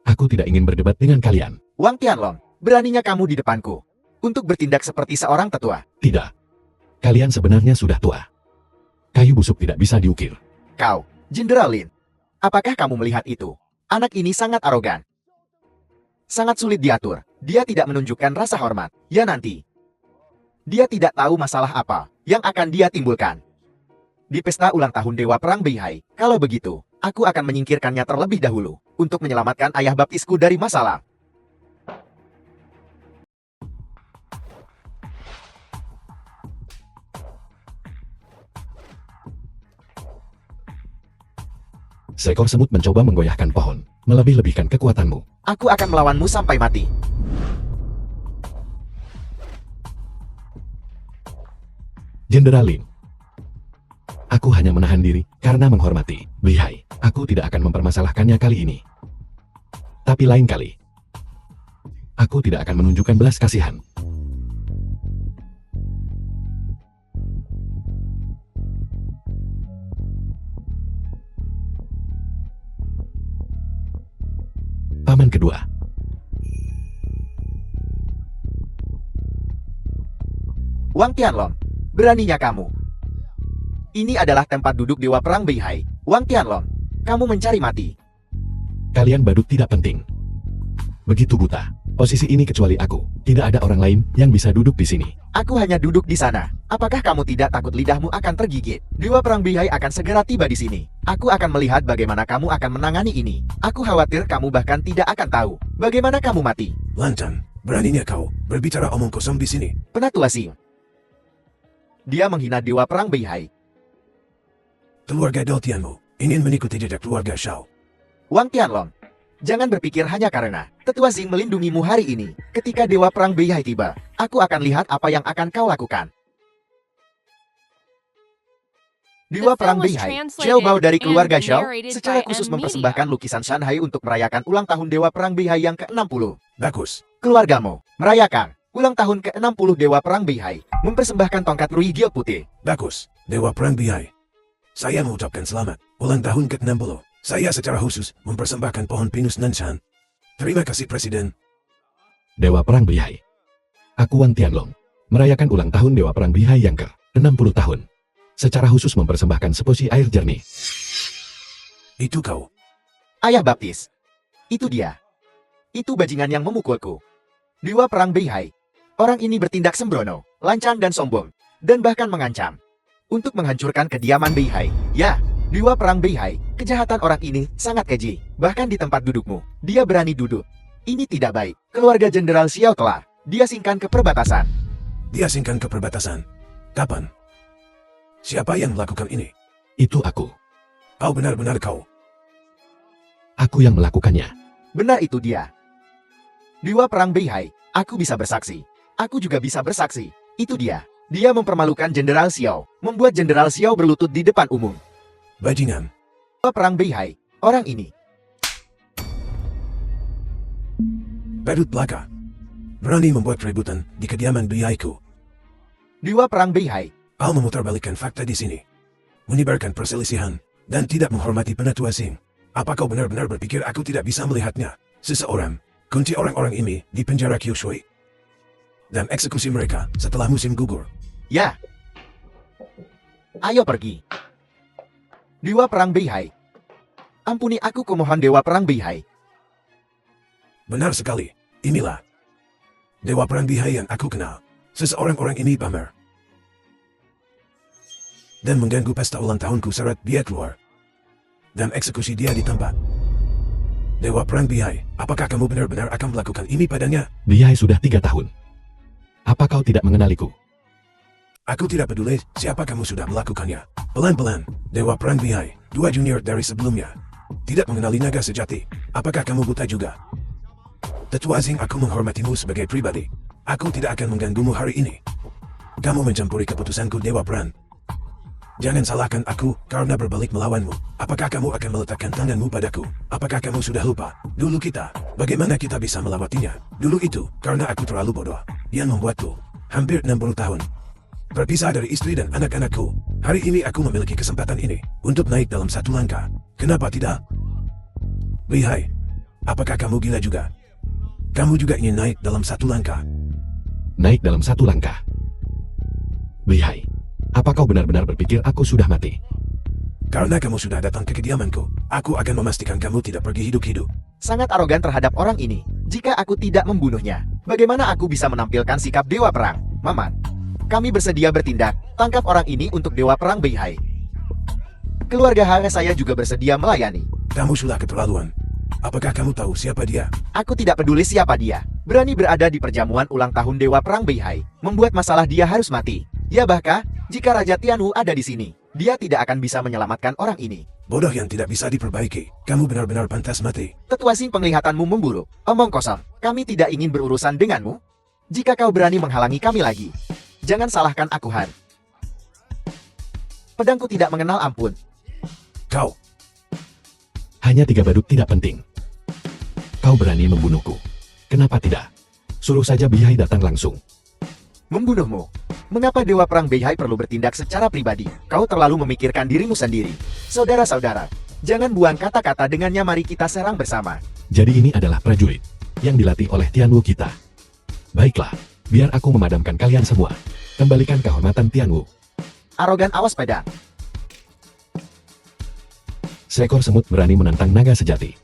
S2: Aku tidak ingin berdebat dengan kalian.
S1: Wang Tianlong, beraninya kamu di depanku untuk bertindak seperti seorang tetua.
S2: Tidak. Kalian sebenarnya sudah tua. Kayu busuk tidak bisa diukir.
S1: Kau, Jenderal Lin. Apakah kamu melihat itu? Anak ini sangat arogan. Sangat sulit diatur. Dia tidak menunjukkan rasa hormat. Ya nanti. Dia tidak tahu masalah apa yang akan dia timbulkan. Di pesta ulang tahun Dewa Perang Beihai, kalau begitu, aku akan menyingkirkannya terlebih dahulu untuk menyelamatkan ayah baptisku dari masalah.
S2: Seekor semut mencoba menggoyahkan pohon, melebih-lebihkan kekuatanmu.
S1: Aku akan melawanmu sampai mati.
S2: Jenderal Lin. Aku hanya menahan diri karena menghormati Beihai. Aku tidak akan mempermasalahkannya kali ini. Tapi lain kali, aku tidak akan menunjukkan belas kasihan. Paman kedua.
S1: Wang Tianlong, beraninya kamu. Ini adalah tempat duduk Dewa Perang Beihai. Wang Tianlong, kamu mencari mati.
S2: Kalian badut tidak penting. Begitu buta. Posisi ini kecuali aku. Tidak ada orang lain yang bisa duduk di sini.
S1: Aku hanya duduk di sana. Apakah kamu tidak takut lidahmu akan tergigit? Dewa Perang Beihai akan segera tiba di sini. Aku akan melihat bagaimana kamu akan menangani ini. Aku khawatir kamu bahkan tidak akan tahu bagaimana kamu mati.
S4: Lantan, beraninya kau berbicara omong kosong di sini.
S1: Penatua Sing. Dia menghina Dewa Perang Beihai.
S4: Keluarga Daltianmu ingin mengikuti jejak keluarga Shao.
S1: Wang Tianlong, jangan berpikir hanya karena Tetua Xing melindungimu hari ini. Ketika Dewa Perang Beihai tiba, aku akan lihat apa yang akan kau lakukan. Dewa Perang Beihai, Xiao Bao dari keluarga Shao, secara khusus mempersembahkan lukisan Shanhai untuk merayakan ulang tahun Dewa Perang Beihai yang ke-60.
S4: Bagus.
S1: Keluargamu merayakan ulang tahun ke-60 Dewa Perang Beihai, mempersembahkan tongkat Rui Giok putih.
S4: Bagus. Dewa Perang Beihai. Saya mengucapkan selamat ulang tahun ke-60. Saya secara khusus mempersembahkan pohon pinus Nanshan. Terima kasih Presiden.
S2: Dewa Perang Beihai. Aku Wang Tianlong, merayakan ulang tahun Dewa Perang Beihai yang ke-60 tahun. Secara khusus mempersembahkan seposi air jernih.
S4: Itu kau.
S1: Ayah baptis. Itu dia. Itu bajingan yang memukulku. Dewa Perang Beihai. Orang ini bertindak sembrono, lancang dan sombong, dan bahkan mengancam untuk menghancurkan kediaman Beihai. Ya, Dewa Perang Beihai, kejahatan orang ini sangat keji. Bahkan di tempat dudukmu, dia berani duduk. Ini tidak baik. Keluarga Jenderal Xiao telah diasingkan ke perbatasan.
S4: Diasingkan ke perbatasan. Kapan? Siapa yang melakukan ini?
S2: Itu aku.
S4: Kau benar-benar kau.
S2: Aku yang melakukannya.
S1: Benar itu dia. Dewa Perang Beihai, aku bisa bersaksi. Aku juga bisa bersaksi. Itu dia. Dia mempermalukan Jenderal Xiao, membuat Jenderal Xiao berlutut di depan umum.
S4: Bajingan.
S1: Dewa Perang Beihai, orang ini.
S4: Badut belaka. Berani membuat keributan di kediaman Beihaiku.
S1: Dewa Perang Beihai,
S4: Kau memutarbalikkan fakta di sini. Menyebarkan perselisihan dan tidak menghormati penatua Xing. Apa kau benar-benar berpikir aku tidak bisa melihatnya? Seseorang, kunci orang-orang ini di penjara Kyushui. Dan eksekusi mereka setelah musim gugur.
S1: ya. Ayo pergi. Dewa Perang Beihai. Ampuni aku kumohon Dewa Perang Beihai.
S4: Benar sekali. Inilah Dewa Perang Beihai yang aku kenal. Seseorang-orang ini pamer dan mengganggu pesta ulang tahunku syarat dia keluar. Dan eksekusi dia di tempat. Dewa Perang Beihai, apakah kamu benar-benar akan melakukan ini padanya?
S2: Beihai sudah 3 tahun. Apa kau tidak mengenaliku?
S4: Aku tidak peduli siapa kamu sudah melakukannya. Pelan-pelan, Dewa Perang Beihai, 2 junior dari sebelumnya. Tidak mengenali naga sejati. Apakah kamu buta juga? Tetua Xing, aku menghormatimu sebagai pribadi. Aku tidak akan mengganggumu hari ini. Kamu mencampuri keputusanku Dewa Perang. Jangan salahkan aku karena berbalik melawanmu. Apakah kamu akan meletakkan tanganmu padaku? Apakah kamu sudah lupa? Dulu kita, bagaimana kita bisa melewatinya? Dulu itu, karena aku terlalu bodoh. Yang membuatku hampir 60 tahun berpisah dari istri dan anak-anakku. Hari ini aku memiliki kesempatan ini untuk naik dalam satu langkah. Kenapa tidak? Beihai, apakah kamu gila juga? Kamu juga ingin naik dalam satu langkah?
S2: Naik dalam satu langkah. Beihai, Apa kau benar-benar berpikir aku sudah mati?
S4: Karena kamu sudah datang ke kediamanku, aku akan memastikan kamu tidak pergi hidup-hidup.
S1: Sangat arogan terhadap orang ini. Jika aku tidak membunuhnya, bagaimana aku bisa menampilkan sikap dewa perang? Maman, kami bersedia bertindak. Tangkap orang ini untuk dewa perang Beihai. Keluarga Hara saya juga bersedia melayani.
S4: Kamu sudah keterlaluan. Apakah kamu tahu siapa dia?
S1: Aku tidak peduli siapa dia. Berani berada di perjamuan ulang tahun dewa perang Beihai. Membuat masalah dia harus mati. Ya bahkan, jika Raja Tianwu ada di sini, dia tidak akan bisa menyelamatkan orang ini.
S4: Bodoh yang tidak bisa diperbaiki. Kamu benar-benar pantas mati.
S1: Tetua Sing, penglihatanmu memburuk. Omong kosong. Kami tidak ingin berurusan denganmu. Jika kau berani menghalangi kami lagi, jangan salahkan aku, Han. Pedangku tidak mengenal ampun.
S4: Kau,
S2: Hanya 3 badut tidak penting. Kau berani membunuhku. Kenapa tidak? Suruh saja Beihai datang langsung.
S1: Membunuhmu? Mengapa Dewa Perang Beihai perlu bertindak secara pribadi? Kau terlalu memikirkan dirimu sendiri. Saudara-saudara, jangan buang kata-kata dengannya, mari kita serang bersama.
S2: Jadi ini adalah prajurit yang dilatih oleh Tianwu kita. Baiklah, biar aku memadamkan kalian semua. Kembalikan kehormatan Tianwu.
S1: Arogan, awas pedang.
S2: Seekor semut berani menantang naga sejati.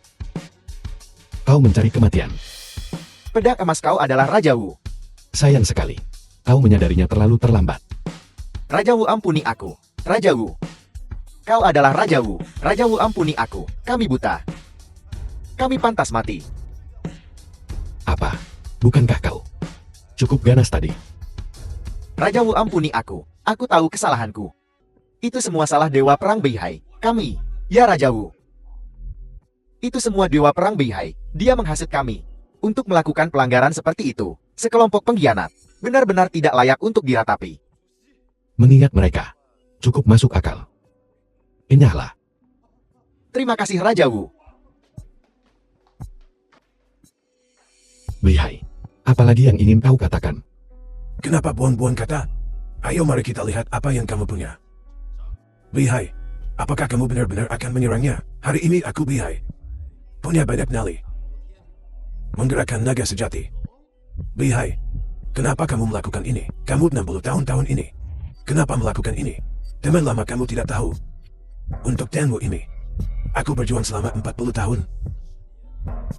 S2: Kau mencari kematian.
S1: Pedang emas kau adalah Raja Wu.
S2: Sayang sekali. Kau menyadarinya terlalu terlambat.
S1: Raja Wu, ampuni aku. Raja Wu. Kau adalah Raja Wu. Raja Wu, ampuni aku. Kami buta. Kami pantas mati.
S2: Apa? Bukankah kau cukup ganas tadi?
S1: Raja Wu, ampuni aku. Aku tahu kesalahanku. Itu semua salah Dewa Perang Beihai. Kami. Ya Raja Wu. Itu semua Dewa Perang Beihai. Dia menghasut kami untuk melakukan pelanggaran seperti itu. Sekelompok pengkhianat. Benar-benar tidak layak untuk diratapi.
S2: Mengingat mereka, cukup masuk akal. Enyahlah.
S1: Terima kasih Raja Wu.
S2: Beihai, apalagi yang ingin kau katakan?
S4: kenapa buang-buang kata? Ayo mari kita lihat apa yang kamu punya. Beihai, apakah kamu benar-benar akan menyerangnya? Hari ini aku Beihai punya banyak nyali. Menggerakkan naga sejati. Beihai, kenapa kamu melakukan ini? Kamu 60 tahun ini. Kenapa melakukan ini? Teman lama kamu tidak tahu. Untuk Tianwu ini, aku berjuang selama 40 tahun.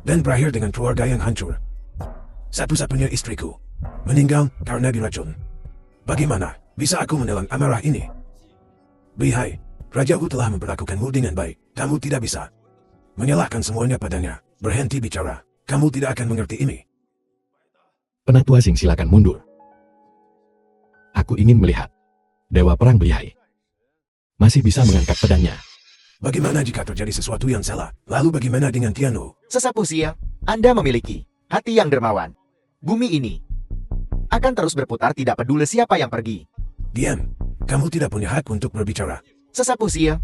S4: Dan berakhir dengan keluarga yang hancur. Satu-satunya istriku meninggal karena diracun. Bagaimana bisa aku menelan amarah ini? Beihai, Raja Wu telah memperlakukanmu dengan baik. Kamu tidak bisa menyalahkan semuanya padanya. Berhenti bicara. Kamu tidak akan mengerti ini.
S2: Penatua Sing, silakan mundur. Aku ingin melihat Dewa Perang Beihai masih bisa mengangkat pedangnya.
S4: Bagaimana jika terjadi sesuatu yang salah? Lalu bagaimana dengan Tianwu?
S1: Sesapu Sia, Anda memiliki hati yang dermawan. Bumi ini akan terus berputar tidak peduli siapa yang pergi.
S4: Diam. Kamu tidak punya hak untuk berbicara.
S1: Sesapu Sia,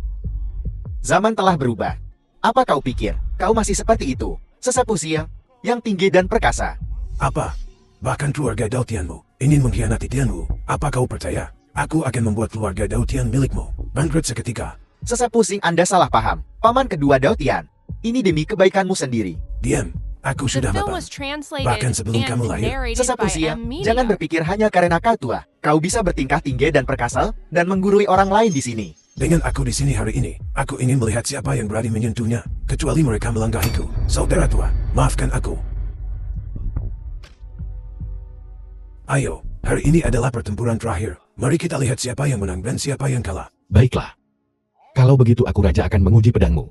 S1: zaman telah berubah. Apa kau pikir kau masih seperti itu? Sesapu Sia, yang tinggi dan perkasa.
S4: Apa? Bahkan keluarga Dao Tianmu ingin mengkhianati Tianwu. Apa kau percaya? Aku akan membuat keluarga Dao Tian milikmu bangkrut seketika.
S1: Sesapu Sing, Anda salah paham. Paman kedua Dao Tian. Ini demi kebaikanmu sendiri.
S4: Diam. Aku
S5: The
S4: sudah
S5: film
S4: matang.
S5: was translated
S4: Bahkan sebelum
S5: and
S4: kamu lahir.
S5: narrated
S1: Sesapu
S5: by
S1: Sia,
S5: M. Media.
S1: jangan berpikir hanya karena kau tua. Kau bisa bertingkah tinggi dan perkasa dan menggurui orang lain di sini.
S4: Dengan aku di sini hari ini, aku ingin melihat siapa yang berani menyentuhnya, kecuali mereka melanggahiku. Saudara tua, maafkan aku. Ayo, hari ini adalah pertempuran terakhir. Mari kita lihat siapa yang menang dan siapa yang kalah.
S2: Baiklah. Kalau begitu aku raja akan menguji pedangmu.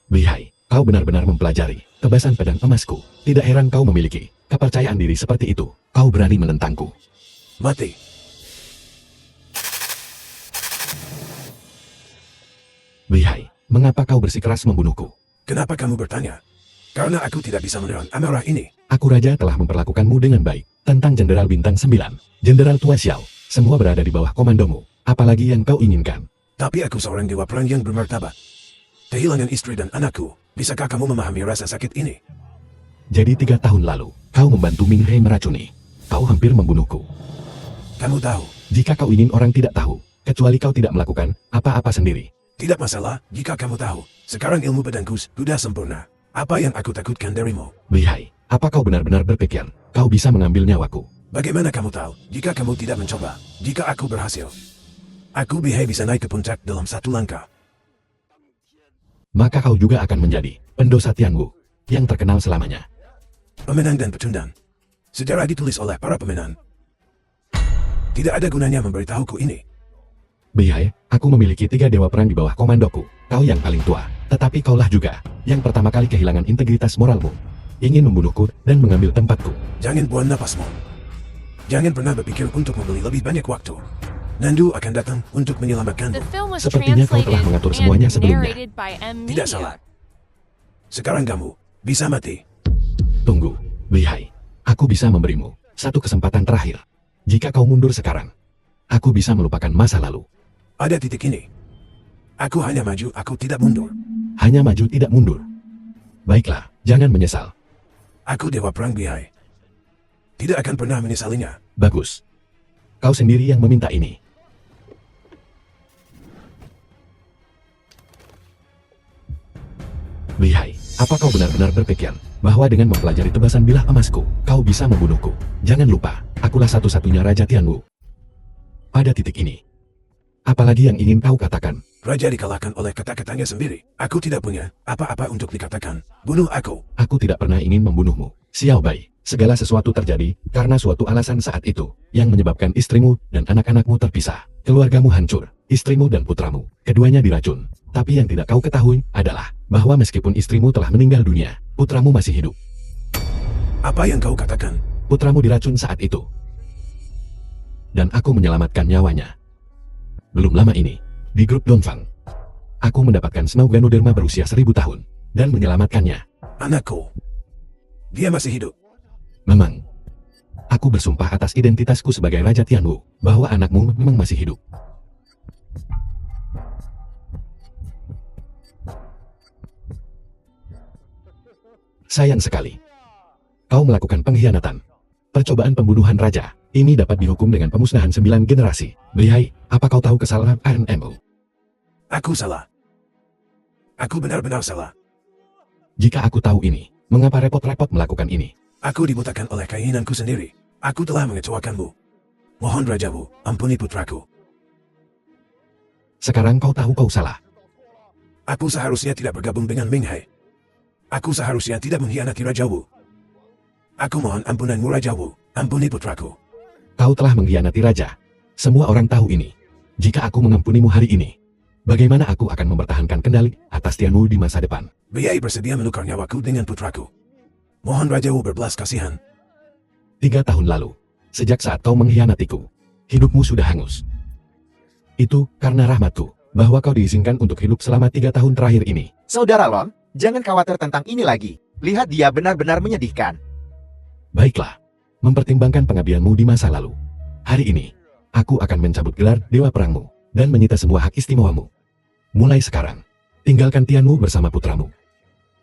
S2: Beihai, kau benar-benar mempelajari tebasan pedang emasku. Tidak heran kau memiliki kepercayaan diri seperti itu. Kau berani menentangku.
S4: Mati.
S2: Beihai, mengapa kau bersikeras membunuhku?
S4: Kenapa kamu bertanya? Karena aku tidak bisa menahan amarah ini.
S2: Aku raja telah memperlakukanmu dengan baik. Tentang Jenderal Bintang 9, Jenderal Tua Xiao, semua berada di bawah komandomu. Apalagi yang kau inginkan?
S4: Tapi aku seorang dewa perang yang bermartabat. Kehilangan istri dan anakku. Bisakah kamu memahami rasa sakit ini?
S2: Jadi 3 tahun lalu, kau membantu Ming He meracuni. Kau hampir membunuhku.
S4: Kamu tahu,
S2: Jika kau ingin orang tidak tahu, kecuali kau tidak melakukan apa-apa sendiri.
S4: Tidak masalah jika kamu tahu. Sekarang ilmu pedangku sudah sempurna. Apa yang aku takutkan darimu?
S2: Lihai, apa kau benar-benar berpikir kau bisa mengambil nyawaku?
S4: Bagaimana kamu tahu jika kamu tidak mencoba? Jika aku berhasil, aku bisa naik ke puncak dalam satu langkah.
S2: Maka kau juga akan menjadi pendosa Tianwu yang terkenal selamanya.
S4: Pemenang dan pecundang. Sejarah ditulis oleh para pemenang. Tidak ada gunanya memberitahuku ini.
S2: Lihai, aku memiliki 3 dewa perang di bawah komandoku. Kau yang paling tua, tetapi kaulah juga yang pertama kali kehilangan integritas moralmu. Ingin membunuhku dan mengambil tempatku.
S4: Jangan buang napasmu. Jangan pernah berpikir untuk membeli lebih banyak waktu. Nandu akan datang untuk menyelamatkanmu.
S5: The film was
S2: Sepertinya kau telah
S5: translated
S2: mengatur semuanya
S5: and
S2: sebelumnya.
S5: narrated by M.
S4: Tidak
S5: Media.
S4: salah. Sekarang kamu bisa mati.
S2: Tunggu, Lihai. Aku bisa memberimu satu kesempatan terakhir. Jika kau mundur sekarang, aku bisa melupakan masa lalu.
S4: Ada titik ini. Aku hanya maju, aku tidak mundur.
S2: Hanya maju tidak mundur. Baiklah, jangan menyesal.
S4: Aku dewa perang Bihai. Tidak akan pernah menyesalinya.
S2: Bagus. Kau sendiri yang meminta ini. Lihai, apa kau benar-benar berpikir bahwa dengan mempelajari tebasan bilah emasku, kau bisa membunuhku? Jangan lupa, akulah satu-satunya Raja Tianwu. Pada titik ini, apalagi yang ingin kau katakan?
S4: Raja dikalahkan oleh kata-katanya sendiri. Aku tidak punya apa-apa untuk dikatakan. Bunuh aku.
S2: Aku tidak pernah ingin membunuhmu. Xiao Bai, segala sesuatu terjadi karena suatu alasan saat itu yang menyebabkan istrimu dan anak-anakmu terpisah. Keluargamu hancur, istrimu dan putramu, keduanya diracun. Tapi yang tidak kau ketahui adalah bahwa meskipun istrimu telah meninggal dunia, putramu masih hidup.
S4: Apa yang kau katakan?
S2: Putramu diracun saat itu. Dan aku menyelamatkan nyawanya. Belum lama ini, di grup Dongfang, aku mendapatkan Snow Ganoderma berusia 1000 tahun dan menyelamatkannya.
S4: Anakku. Dia masih hidup.
S2: Memang, aku bersumpah atas identitasku sebagai Raja Tianwu bahwa anakmu memang masih hidup. Sayang sekali. Kau melakukan pengkhianatan. Percobaan pembunuhan raja. Ini dapat dihukum dengan pemusnahan 9 generasi. Lihai, apa kau tahu kesalahan RNMO?
S4: Aku salah. Aku benar-benar salah.
S2: Jika aku tahu ini, mengapa repot-repot melakukan ini?
S4: Aku dibutakan oleh keinginanku sendiri. Aku telah mengecewakanmu. Mohon rajamu, ampuni putraku.
S2: Sekarang kau tahu kau salah.
S4: Aku seharusnya tidak bergabung dengan Ming Hai. Aku seharusnya tidak mengkhianati rajawu. Aku mohon ampunanmu rajawu, ampuni putraku.
S2: Kau telah mengkhianati raja. Semua orang tahu ini. Jika aku mengampunimu hari ini, bagaimana aku akan mempertahankan kendali atas Tianwu di masa depan?
S4: Biai bersedia menukar nyawaku dengan putraku. Mohon rajawu berbelas kasihan.
S2: 3 tahun lalu, sejak saat kau mengkhianatiku, hidupmu sudah hangus. Itu karena rahmatku, bahwa kau diizinkan untuk hidup selama 3 tahun terakhir ini.
S1: Saudara Long, jangan khawatir tentang ini lagi. Lihat dia benar-benar menyedihkan.
S2: Baiklah, mempertimbangkan pengabdianmu di masa lalu. Hari ini, aku akan mencabut gelar Dewa Perangmu, dan menyita semua hak istimewamu. Mulai sekarang, tinggalkan Tianwu bersama putramu.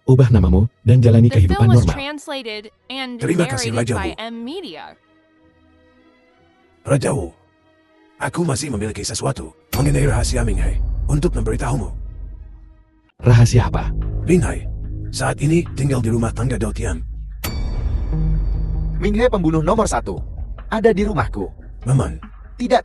S2: Ubah namamu, dan jalani
S5: The film
S2: kehidupan
S5: was
S2: normal.
S5: translated and
S4: Terima kasih,
S5: narrated by
S4: rajawu.
S5: M. Media.
S4: Rajawu, aku masih memiliki sesuatu mengenai rahasia Ming Hai untuk memberitahumu.
S2: Rahasia apa?
S4: Ming Hai, saat ini tinggal di rumah tangga Daotian.
S1: Ming He pembunuh nomor 1. Ada di rumahku.
S4: Memang,
S1: Tidak.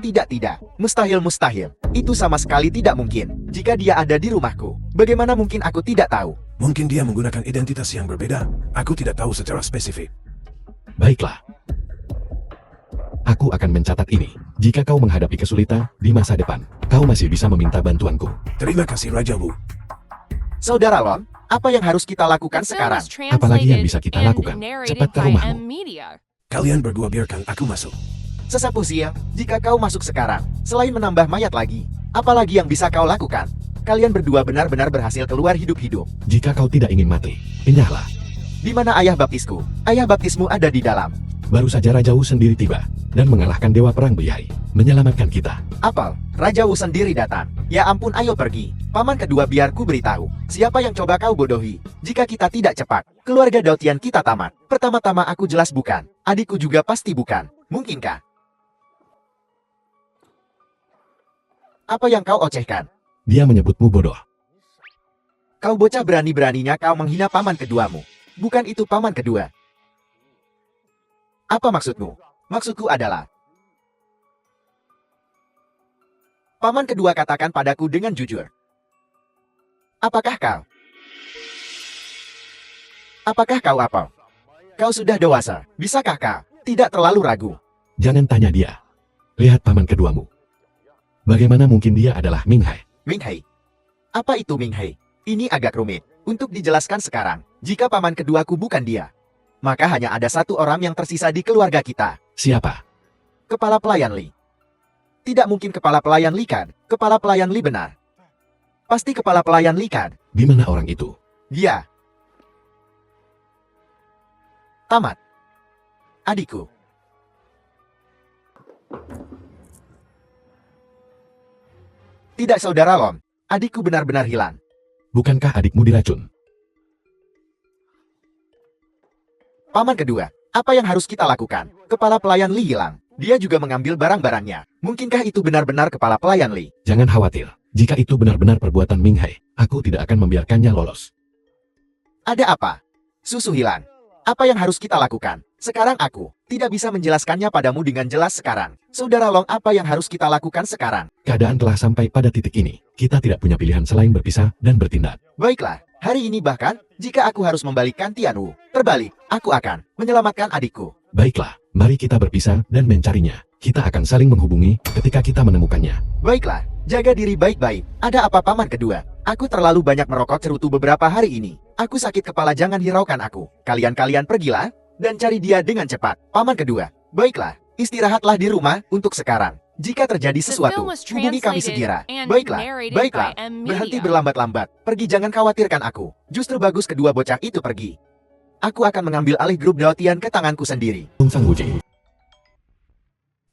S1: Mustahil. Itu sama sekali tidak mungkin. Jika dia ada di rumahku, bagaimana mungkin aku tidak tahu?
S4: mungkin dia menggunakan identitas yang berbeda. Aku tidak tahu secara spesifik.
S2: Baiklah. Aku akan mencatat ini. Jika kau menghadapi kesulitan di masa depan, kau masih bisa meminta bantuanku.
S4: Terima kasih rajawu.
S1: Saudara Long, apa yang harus kita lakukan
S5: The film
S1: sekarang?
S5: was
S2: Apalagi yang
S5: translated
S2: bisa kita
S5: and
S2: lakukan?
S5: narrated
S2: Cepat ke
S5: by
S2: rumahmu.
S5: M. Media.
S4: Kalian berdua biarkan aku masuk.
S1: Sesapu siang, jika kau masuk sekarang, selain menambah mayat lagi, apalagi yang bisa kau lakukan? Kalian berdua benar-benar berhasil keluar hidup-hidup.
S2: Jika kau tidak ingin mati, enyahlah.
S1: Di mana ayah baptisku? Ayah baptismu ada di dalam.
S2: Baru saja Raja Wu sendiri tiba dan mengalahkan Dewa Perang Bihai, menyelamatkan kita.
S1: Apal, Raja Wu sendiri datang. Ya ampun, ayo pergi. Paman kedua biar ku beritahu. Siapa yang coba kau bodohi? Jika kita tidak cepat, keluarga Daotian kita tamat. Pertama-tama aku jelas bukan. Adikku juga pasti bukan. Mungkinkah? Apa yang kau ocehkan?
S2: Dia menyebutmu bodoh.
S1: Kau bocah berani-beraninya kau menghina paman keduamu. Bukan itu paman kedua. Apa maksudmu? Maksudku adalah, paman kedua katakan padaku dengan jujur. Apakah kau? Apakah kau apa? Kau sudah dewasa, bisakah kau? Tidak terlalu ragu.
S2: Jangan tanya dia. Lihat paman keduamu. Bagaimana mungkin dia adalah Ming Hai?
S1: Ming Hei. Apa itu Ming Hei? Ini agak rumit. Untuk dijelaskan sekarang, jika paman keduaku bukan dia, maka hanya ada satu orang yang tersisa di keluarga kita.
S2: Siapa?
S1: Kepala pelayan Li. Tidak mungkin kepala pelayan Li kan? Kepala pelayan Li benar. Pasti kepala pelayan Li kan?
S2: Di mana orang itu?
S1: Dia. Tamat. Adikku. Tidak saudara Lom. Adikku benar-benar hilang.
S2: Bukankah adikmu diracun?
S1: Paman kedua, apa yang harus kita lakukan? Kepala pelayan Li hilang. Dia juga mengambil barang-barangnya. Mungkinkah itu benar-benar kepala pelayan Li?
S2: Jangan khawatir. Jika itu benar-benar perbuatan Ming Hai, aku tidak akan membiarkannya lolos.
S1: Ada apa? Susu hilang. Apa yang harus kita lakukan? Sekarang aku tidak bisa menjelaskannya padamu dengan jelas sekarang. Saudara Long, apa yang harus kita lakukan sekarang?
S2: Keadaan telah sampai pada titik ini. Kita tidak punya pilihan selain berpisah dan bertindak.
S1: Baiklah, hari ini bahkan, jika aku harus membalikkan Tianwu, terbalik, aku akan menyelamatkan adikku.
S2: Baiklah, mari kita berpisah dan mencarinya. Kita akan saling menghubungi ketika kita menemukannya.
S1: Baiklah, jaga diri baik-baik. Ada apa paman kedua? Aku terlalu banyak merokok cerutu beberapa hari ini. Aku sakit kepala, jangan hiraukan aku. Kalian-kalian pergilah dan cari dia dengan cepat. Paman kedua, baiklah, istirahatlah di rumah untuk sekarang. Jika terjadi sesuatu, hubungi kami segera. Baiklah, baiklah, berhenti berlambat-lambat. Pergi, jangan khawatirkan aku. Justru bagus kedua bocah itu pergi. Aku akan mengambil alih grup Daotian ke tanganku sendiri.
S2: Dongfang Wuji.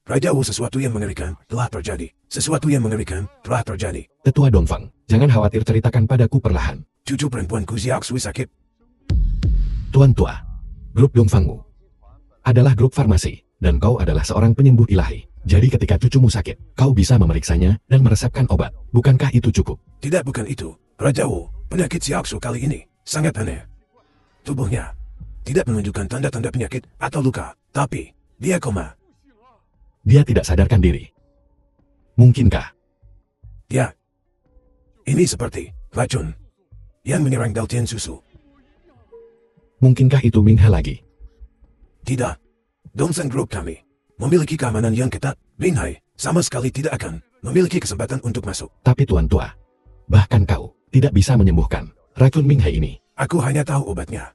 S4: Raja Wu, sesuatu yang mengerikan telah terjadi. Sesuatu yang mengerikan telah terjadi.
S2: Tetua Dongfang, jangan khawatir, ceritakan padaku perlahan.
S4: Cucu perempuanku Xiao Sui sakit.
S2: Tuan Tua, grup Dongfangmu adalah grup farmasi, dan kau adalah seorang penyembuh ilahi. Jadi ketika cucumu sakit, kau bisa memeriksanya dan meresepkan obat. Bukankah itu cukup?
S4: Tidak, bukan itu. Raja Wu, penyakit Xiao Sui kali ini sangat aneh. Tubuhnya tidak menunjukkan tanda-tanda penyakit atau luka, tapi dia koma.
S2: Dia tidak sadarkan diri. Mungkinkah?
S4: Ya, ini seperti racun yang menyerang Daotian susu.
S2: Mungkinkah itu Ming Hai lagi?
S4: Tidak. Dongfang Group kami memiliki keamanan yang ketat. Ming Hai sama sekali tidak akan memiliki kesempatan untuk masuk.
S2: Tapi Tuan Tua, bahkan kau tidak bisa menyembuhkan racun Ming Hai ini.
S4: Aku hanya tahu obatnya.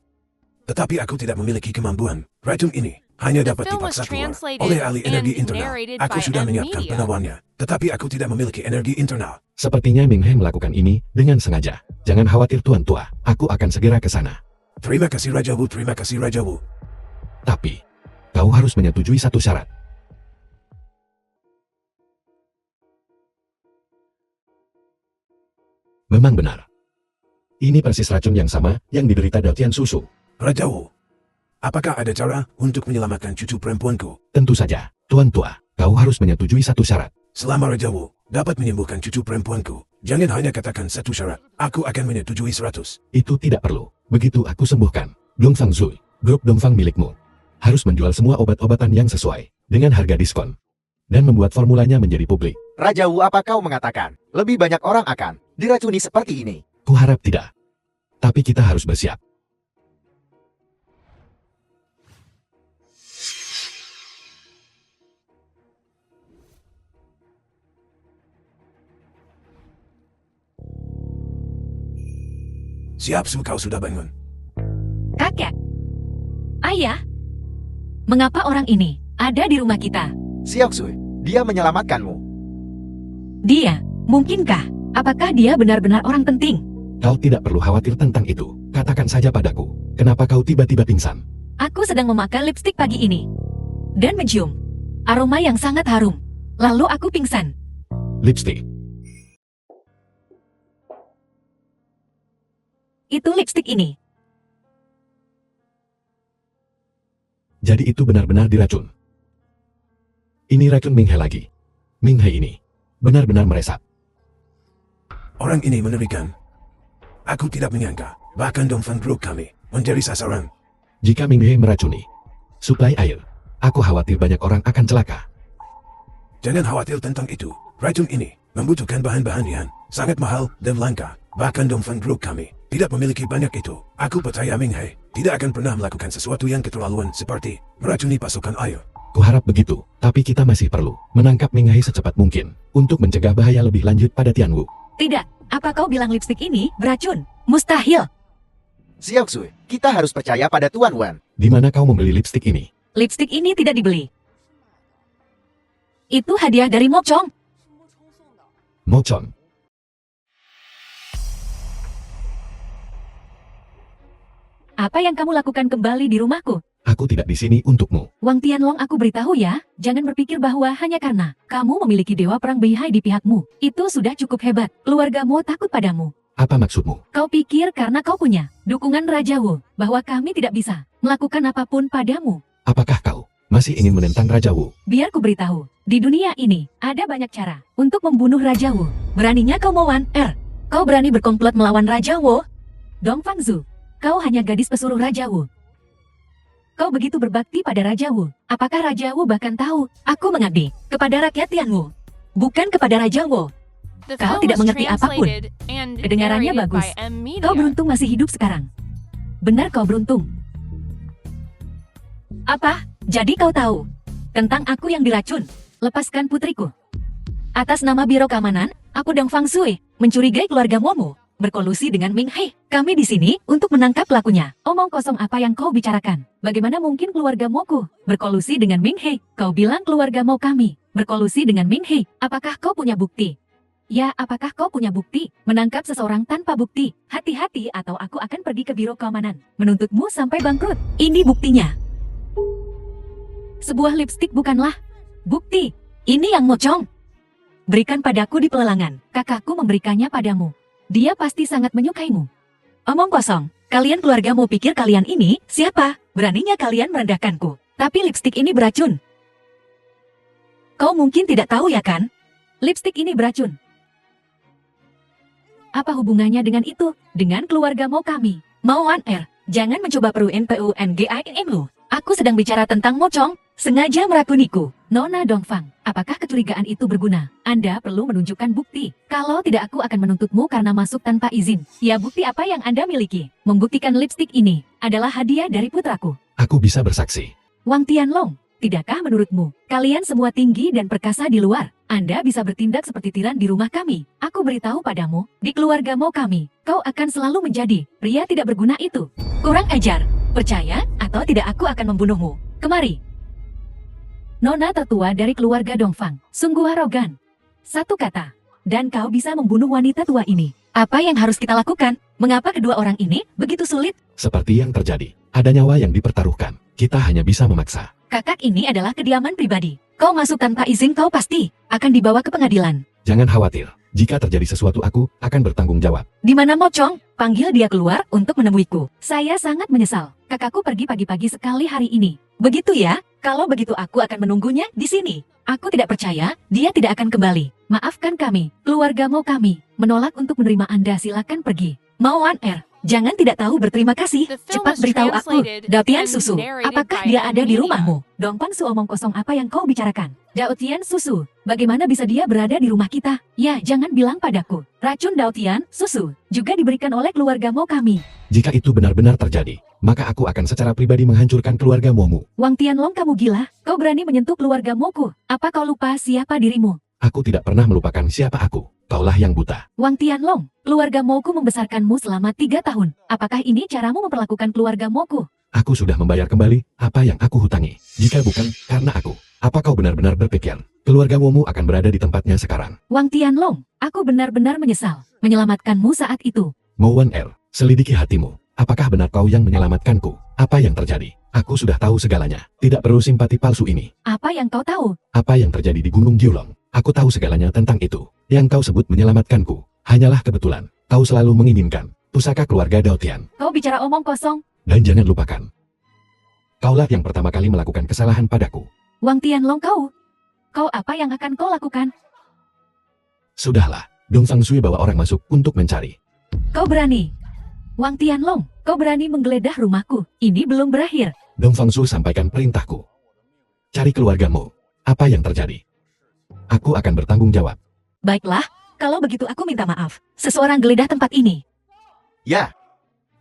S4: Tetapi aku tidak memiliki kemampuan. Racun ini hanya dapat
S5: film was
S4: dipaksa keluar
S5: translated
S4: oleh ahli energi
S5: and
S4: internal.
S5: narrated
S4: Aku
S5: by
S4: sudah
S5: M
S4: menyiapkan
S5: Media.
S4: penawarnya, tetapi aku tidak memiliki energi internal.
S2: Sepertinya Ming Hai melakukan ini dengan sengaja. Jangan khawatir Tuan Tua, aku akan segera ke sana.
S4: Terima kasih Raja Wu, terima kasih Raja Wu.
S2: Tapi, kau harus menyetujui satu syarat. Memang benar. Ini persis racun yang sama yang diderita Daotian Susu.
S4: Raja Wu, apakah ada cara untuk menyelamatkan cucu perempuanku?
S2: Tentu saja, Tuan Tua, kau harus menyetujui satu syarat.
S4: Selama Raja Wu dapat menyembuhkan cucu perempuanku, jangan hanya katakan satu syarat. Aku akan menyetujui 100.
S2: Itu tidak perlu. Begitu aku sembuhkan, Dongfang Zui, grup Dongfang milikmu, harus menjual semua obat-obatan yang sesuai dengan harga diskon dan membuat formulanya menjadi publik.
S1: Raja Wu, apa kau mengatakan lebih banyak orang akan diracuni seperti ini?
S2: Kuharap tidak. Tapi kita harus bersiap.
S4: Siap, Su, kau sudah bangun.
S3: Kakek. Ayah. Mengapa orang ini ada di rumah kita?
S1: Xiaoxui, dia menyelamatkanmu.
S3: Dia, mungkinkah? Apakah dia benar-benar orang penting?
S2: Kau tidak perlu khawatir tentang itu. Katakan saja padaku, kenapa kau tiba-tiba pingsan?
S3: Aku sedang memakan lipstik pagi ini. Dan mencium aroma yang sangat harum. Lalu aku pingsan.
S2: Lipstick.
S3: Itu lipstik ini.
S2: Jadi itu benar-benar diracun. Ini racun Ming Hai lagi. Ming Hai ini benar-benar meresap.
S4: Orang ini mengerikan. Aku tidak menyangka, bahkan Dongfang Group kami menjadi sasaran.
S2: Jika Ming He meracuni suplai air, aku khawatir banyak orang akan celaka.
S4: Jangan khawatir tentang itu. Racun ini membutuhkan bahan-bahan yang sangat mahal dan langka. Bahkan Dongfang Group kami tidak memiliki banyak itu. Aku percaya Ming He tidak akan pernah melakukan sesuatu yang keterlaluan seperti meracuni pasokan air.
S2: Kuharap begitu, tapi kita masih perlu menangkap Ming He secepat mungkin untuk mencegah bahaya lebih lanjut pada Tianwu.
S3: Tidak, apa kau bilang lipstik ini beracun? Mustahil.
S1: Xiaoxue, kita harus percaya pada Tuan Wan.
S2: Di mana kau membeli lipstik ini?
S3: Lipstik ini tidak dibeli. Itu hadiah dari Mo Chong.
S2: Mocong.
S3: Apa yang kamu lakukan kembali di rumahku?
S2: Aku tidak di sini untukmu.
S3: Wang Tianlong, aku beritahu ya, jangan berpikir bahwa hanya karena kamu memiliki dewa perang Beihai di pihakmu. Itu sudah cukup hebat. Keluargamu takut padamu.
S2: Apa maksudmu?
S3: Kau pikir karena kau punya dukungan Raja Wu, bahwa kami tidak bisa melakukan apapun padamu.
S2: Apakah kau masih ingin menentang Raja Wu?
S3: Biar ku beritahu, di dunia ini ada banyak cara untuk membunuh Raja Wu. Beraninya kau mau Wan Er? Kau berani berkomplot melawan Raja Wu? Dongfang Zhu, kau hanya gadis pesuruh Raja Wu. Kau begitu berbakti pada Raja Wu. Apakah Raja Wu bahkan tahu aku mengabdi kepada rakyat Tianwu, bukan kepada Raja Wu?
S5: The
S3: Kau
S5: film
S3: tidak
S5: was
S3: mengerti apapun.
S5: translated and
S3: Kedengarannya
S5: narrated
S3: bagus.
S5: by M Media.
S3: Kau beruntung masih hidup sekarang. Benar, kau beruntung. Apa? Jadi kau tahu tentang aku yang diracun? Lepaskan putriku. Atas nama Biro Keamanan, aku Dongfang Sui mencurigai keluarga Momo berkolusi dengan Ming He. Kami di sini untuk menangkap pelakunya. Omong kosong apa yang kau bicarakan? Bagaimana mungkin keluarga Moku berkolusi dengan Ming He? Kau bilang keluarga Mo kami berkolusi dengan Ming He. Apakah kau punya bukti? Ya, apakah kau punya bukti? Menangkap seseorang tanpa bukti. Hati-hati atau aku akan pergi ke Biro Keamanan. Menuntutmu sampai bangkrut. Ini buktinya. Sebuah lipstik bukanlah bukti. Ini yang mocong. Berikan padaku di pelelangan. Kakakku memberikannya padamu. Dia pasti sangat menyukaimu. Omong kosong. Kalian keluargamu pikir kalian ini siapa? Beraninya kalian merendahkanku. Tapi lipstik ini beracun. Kau mungkin tidak tahu ya kan? Lipstik ini beracun. Apa hubungannya dengan itu? Dengan keluarga Mo kami. Mo Wan Er, jangan mencoba PUNGAIMU. Aku sedang bicara tentang Mocong, sengaja merakuniku. Nona Dongfang, apakah kecurigaan itu berguna? Anda perlu menunjukkan bukti. Kalau tidak, aku akan menuntutmu karena masuk tanpa izin. Ya, bukti apa yang Anda miliki? Membuktikan lipstik ini adalah hadiah dari putraku.
S2: Aku bisa bersaksi.
S3: Wang Tianlong, tidakkah menurutmu, kalian semua tinggi dan perkasa di luar? Anda bisa bertindak seperti tiran di rumah kami. Aku beritahu padamu, di keluarga Mo kami, kau akan selalu menjadi pria tidak berguna itu. Kurang ajar. Percaya atau tidak, aku akan membunuhmu. Kemari. Nona tertua dari keluarga Dongfang, sungguh arogan. Satu kata, dan kau bisa membunuh wanita tua ini. Apa yang harus kita lakukan? Mengapa kedua orang ini begitu sulit?
S2: Seperti yang terjadi, ada nyawa yang dipertaruhkan. Kita hanya bisa memaksa.
S3: Kakak ini adalah kediaman pribadi. Kau masuk tanpa izin, kau pasti akan dibawa ke pengadilan.
S2: Jangan khawatir. Jika terjadi sesuatu, aku akan bertanggung jawab.
S3: Di mana Mocong? Panggil dia keluar untuk menemuiku. Saya sangat menyesal. Kakakku pergi pagi-pagi sekali hari ini. Begitu ya? Kalau begitu aku akan menunggunya di sini. Aku tidak percaya dia tidak akan kembali. Maafkan kami, keluarga Mo kami menolak untuk menerima Anda. Silakan pergi. Mo Wan Er, jangan tidak tahu berterima kasih.
S5: The film
S3: Cepat
S5: was
S3: beritahu aku,
S5: translated
S3: Daotian
S5: and
S3: Susu,
S5: narrated
S3: apakah
S5: by
S3: dia ada di
S5: Media.
S3: rumahmu? Dongfang Su, omong kosong apa yang kau bicarakan? Daotian Susu, bagaimana bisa dia berada di rumah kita? Ya, jangan bilang padaku. Racun Daotian Susu juga diberikan oleh keluarga Mo kami.
S2: Jika itu benar-benar terjadi, maka aku akan secara pribadi menghancurkan keluarga Momu.
S3: Wang Tianlong, kamu gila? Kau berani menyentuh keluarga Moku? Apa kau lupa siapa dirimu?
S2: Aku tidak pernah melupakan siapa aku. Kaulah yang buta.
S3: Wang Tianlong, keluarga Moku membesarkanmu selama 3 tahun. Apakah ini caramu memperlakukan keluarga Moku?
S2: Aku sudah membayar kembali apa yang aku hutangi. Jika bukan karena aku, apa kau benar-benar berpikir keluarga Momu akan berada di tempatnya sekarang?
S3: Wang Tianlong, aku benar-benar menyesal menyelamatkanmu saat itu.
S2: Mo Wan Er, selidiki hatimu. Apakah benar kau yang menyelamatkanku? Apa yang terjadi? Aku sudah tahu segalanya. Tidak perlu simpati palsu ini.
S3: Apa yang kau tahu?
S2: Apa yang terjadi di Gunung Jiulong? Aku tahu segalanya tentang itu. Yang kau sebut menyelamatkanku hanyalah kebetulan. Kau selalu menginginkan pusaka keluarga Daotian.
S3: Kau bicara omong kosong.
S2: Dan jangan lupakan, kaulah yang pertama kali melakukan kesalahan padaku.
S3: Wang Tianlong, kau apa yang akan kau lakukan?
S2: Sudahlah, Dong Fang Shui bawa orang masuk untuk mencari.
S3: Kau berani? Wang Tianlong, kau berani menggeledah rumahku. Ini belum berakhir.
S2: Dong Fang Shui sampaikan perintahku. Cari keluargamu. Apa yang terjadi? Aku akan bertanggung jawab.
S3: Baiklah, kalau begitu aku minta maaf. Seseorang geledah tempat ini.
S1: Ya.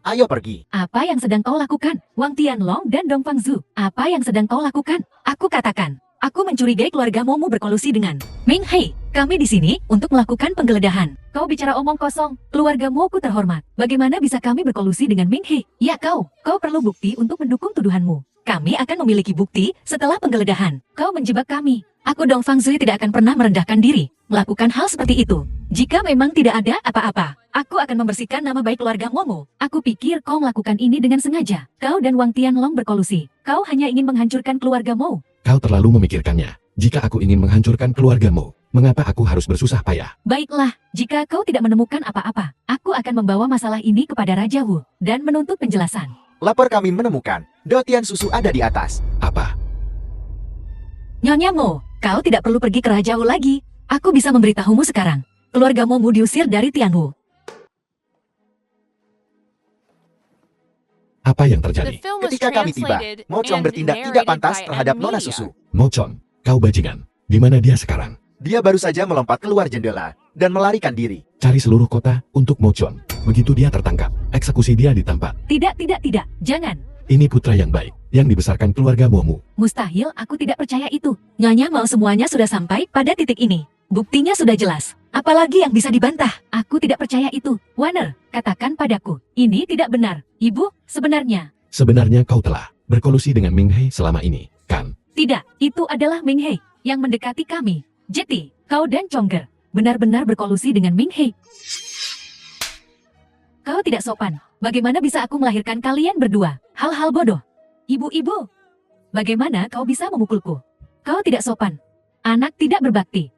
S1: Ayo pergi.
S3: Apa yang sedang kau lakukan? Wang Tianlong dan Dong Fangzu, apa yang sedang kau lakukan? Aku katakan, aku mencurigai keluarga Momu berkolusi dengan Ming Hei. Kami di sini untuk melakukan penggeledahan. Kau bicara omong kosong. Keluarga Moku terhormat. Bagaimana bisa kami berkolusi dengan Ming Hei? Ya kau perlu bukti untuk mendukung tuduhanmu. Kami akan memiliki bukti setelah penggeledahan. Kau menjebak kami. Aku Dong Fangzui tidak akan pernah merendahkan diri melakukan hal seperti itu. Jika memang tidak ada apa-apa, aku akan membersihkan nama baik keluarga Momo. Aku pikir kau melakukan ini dengan sengaja. Kau dan Wang Tianlong berkolusi. Kau hanya ingin menghancurkan keluarga Mo.
S2: Kau terlalu memikirkannya. Jika aku ingin menghancurkan keluargamu, mengapa aku harus bersusah payah?
S3: Baiklah, jika kau tidak menemukan apa-apa, aku akan membawa masalah ini kepada Raja Wu dan menuntut penjelasan.
S1: Lapor kami menemukan Dotian susu ada di atas.
S2: Apa?
S3: Nyonya Mo, kau tidak perlu pergi ke Raja Wu lagi. Aku bisa memberitahumu sekarang. Keluarga Momu diusir dari Tianwu.
S2: Apa yang
S5: The
S2: terjadi?
S5: film was
S1: Ketika kami tiba,
S5: translated
S1: Mo Chong
S5: and
S1: bertindak tidak
S5: narrated
S1: pantas
S5: by
S1: terhadap
S5: Adam
S1: Nona
S5: Media.
S1: Susu.
S2: Mo Chong, kau bajingan. Di mana dia sekarang?
S1: Dia baru saja melompat keluar jendela dan melarikan diri.
S2: Cari seluruh kota untuk Mo Chong. Begitu dia tertangkap, eksekusi dia di tempat.
S3: Tidak, jangan.
S2: Ini putra yang baik, yang dibesarkan keluarga Momu.
S3: Mustahil, aku tidak percaya itu. Nyonya mau semuanya sudah sampai pada titik ini. Buktinya sudah jelas. Apalagi yang bisa dibantah? Aku tidak percaya itu. Warner, katakan padaku. Ini tidak benar. Ibu, sebenarnya.
S2: Sebenarnya kau telah berkolusi dengan Ming Hei selama ini, kan?
S3: Tidak, itu adalah Ming Hei yang mendekati kami. Jeti, kau dan Chongger benar-benar berkolusi dengan Ming Hei. Kau tidak sopan. Bagaimana bisa aku melahirkan kalian berdua? Hal-hal bodoh. Ibu-ibu, bagaimana kau bisa memukulku? Kau tidak sopan. Anak tidak berbakti.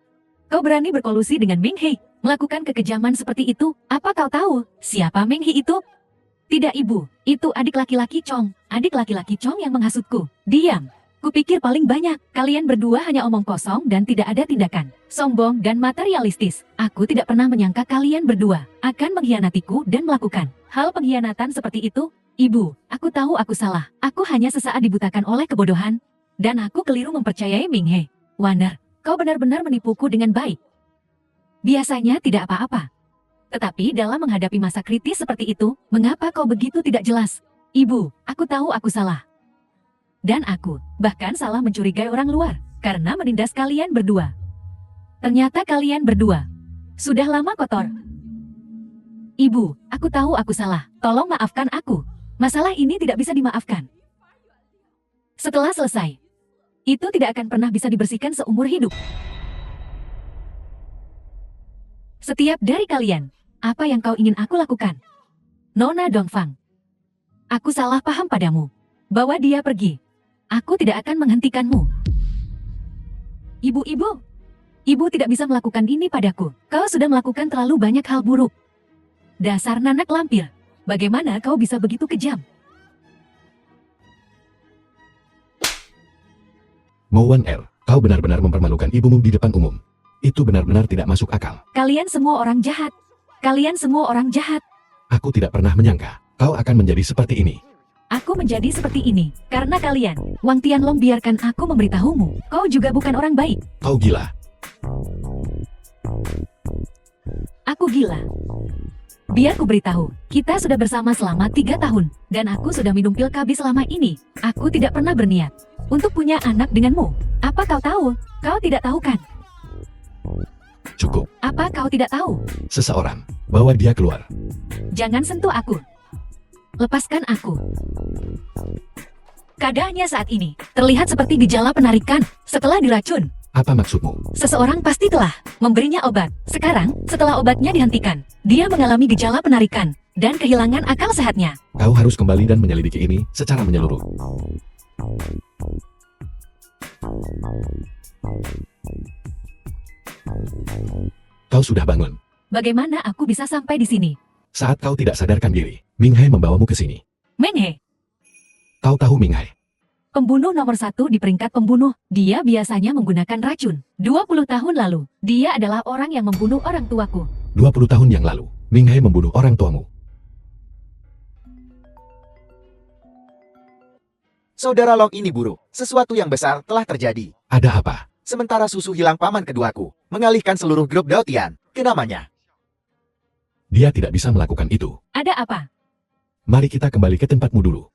S3: Kau berani berkolusi dengan Ming Hei, melakukan kekejaman seperti itu. Apa kau tahu siapa Ming Hei itu? Tidak ibu, itu adik laki-laki Chong. Adik laki-laki Chong yang menghasutku. Diam. Kupikir paling banyak, kalian berdua hanya omong kosong dan tidak ada tindakan. Sombong dan materialistis. Aku tidak pernah menyangka kalian berdua akan mengkhianatiku dan melakukan hal pengkhianatan seperti itu. Ibu, aku tahu aku salah. Aku hanya sesaat dibutakan oleh kebodohan. Dan aku keliru mempercayai Ming Hei. Warner, kau benar-benar menipuku dengan baik. Biasanya tidak apa-apa. Tetapi dalam menghadapi masa kritis seperti itu, mengapa kau begitu tidak jelas? Ibu, aku tahu aku salah. Dan aku, bahkan salah mencurigai orang luar, karena menindas kalian berdua. Ternyata kalian berdua sudah lama kotor. Ibu, aku tahu aku salah. Tolong maafkan aku. Masalah ini tidak bisa dimaafkan. Setelah selesai, itu tidak akan pernah bisa dibersihkan seumur hidup. Setiap dari kalian, apa yang kau ingin aku lakukan? Nona Dongfang, aku salah paham padamu. Bawa dia pergi. Aku tidak akan menghentikanmu. Ibu-ibu, ibu tidak bisa melakukan ini padaku. Kau sudah melakukan terlalu banyak hal buruk. Dasar nanak lampir. Bagaimana kau bisa begitu kejam?
S2: Mo Wan Er, kau benar-benar mempermalukan ibumu di depan umum. Itu benar-benar tidak masuk akal.
S3: Kalian semua orang jahat. Kalian semua orang jahat.
S2: Aku tidak pernah menyangka kau akan menjadi seperti ini.
S3: Aku menjadi seperti ini karena kalian. Wang Tianlong, biarkan aku memberitahumu. Kau juga bukan orang baik.
S2: Kau gila.
S3: Aku gila. Biar ku beritahu, kita sudah bersama selama 3 tahun, dan aku sudah minum pil KB selama ini. Aku tidak pernah berniat untuk punya anak denganmu. Apa kau tahu? Kau tidak tahu kan?
S2: Cukup.
S3: Apa kau tidak tahu?
S2: Seseorang, bawa dia keluar.
S3: Jangan sentuh aku. Lepaskan aku. Keadaannya saat ini terlihat seperti gejala penarikan setelah diracun.
S2: Apa maksudmu?
S3: Seseorang pasti telah memberinya obat. Sekarang, setelah obatnya dihentikan, dia mengalami gejala penarikan dan kehilangan akal sehatnya.
S2: Kau harus kembali dan menyelidiki ini secara menyeluruh. Kau sudah bangun.
S3: Bagaimana aku bisa sampai di sini?
S2: Saat kau tidak sadarkan diri, Ming Hai membawamu ke sini.
S3: Meng He,
S2: Kau tahu Ming Hai?
S3: Pembunuh nomor 1 di peringkat pembunuh. Dia biasanya menggunakan racun. 20 tahun lalu, dia adalah orang yang membunuh orang tuaku.
S2: 20 tahun yang lalu, Ming He membunuh orang tuamu.
S1: Saudara Long ini buruk. Sesuatu yang besar telah terjadi.
S2: Ada apa?
S1: Sementara susu hilang paman keduaku, mengalihkan seluruh grup Daotian ke namanya.
S2: Dia tidak bisa melakukan itu.
S3: Ada apa?
S2: Mari kita kembali ke tempatmu dulu.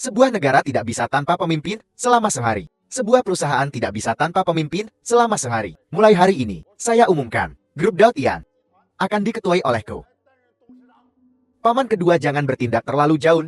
S1: Sebuah negara tidak bisa tanpa pemimpin selama sehari. Sebuah perusahaan tidak bisa tanpa pemimpin selama sehari. Mulai hari ini, saya umumkan, grup Daotian akan diketuai olehku. Paman kedua jangan bertindak terlalu jauh.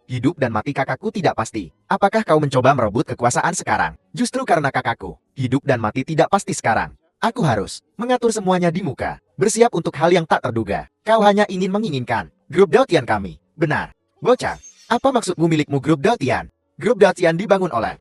S1: Hidup dan mati kakakku tidak pasti. Apakah kau mencoba merebut kekuasaan sekarang? Justru karena kakakku, hidup dan mati tidak pasti sekarang. Aku harus mengatur semuanya di muka. Bersiap untuk hal yang tak terduga. Kau hanya ingin menginginkan grup Daotian kami. Benar. Bocah, apa maksudmu milikmu grup Daotian? Grup Daotian dibangun oleh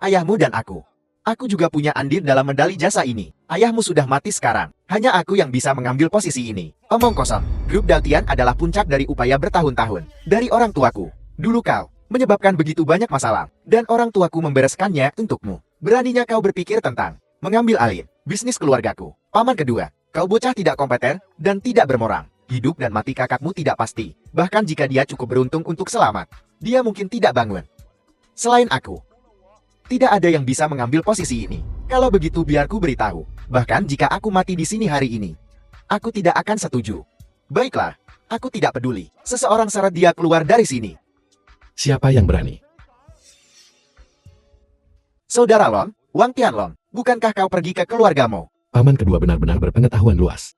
S1: ayahmu dan aku. Aku juga punya andil dalam medali jasa ini. Ayahmu sudah mati sekarang. Hanya aku yang bisa mengambil posisi ini. Omong kosong. Grup Daotian adalah puncak dari upaya bertahun-tahun dari orang tuaku. Dulu kau menyebabkan begitu banyak masalah, dan orang tuaku membereskannya untukmu. Beraninya kau berpikir tentang mengambil alih bisnis keluargaku. Paman kedua, kau bocah tidak kompeten dan tidak bermoral. Hidup dan mati kakakmu tidak pasti. Bahkan jika dia cukup beruntung untuk selamat, dia mungkin tidak bangun. Selain aku, tidak ada yang bisa mengambil posisi ini. Kalau begitu biar ku beritahu. Bahkan jika aku mati di sini hari ini, aku tidak akan setuju. Baiklah, aku tidak peduli. Seseorang syarat dia keluar dari sini.
S2: Siapa yang berani?
S1: Saudara Long, Wang Tianlong, bukankah kau pergi ke keluargamu?
S2: Paman kedua benar-benar berpengetahuan luas.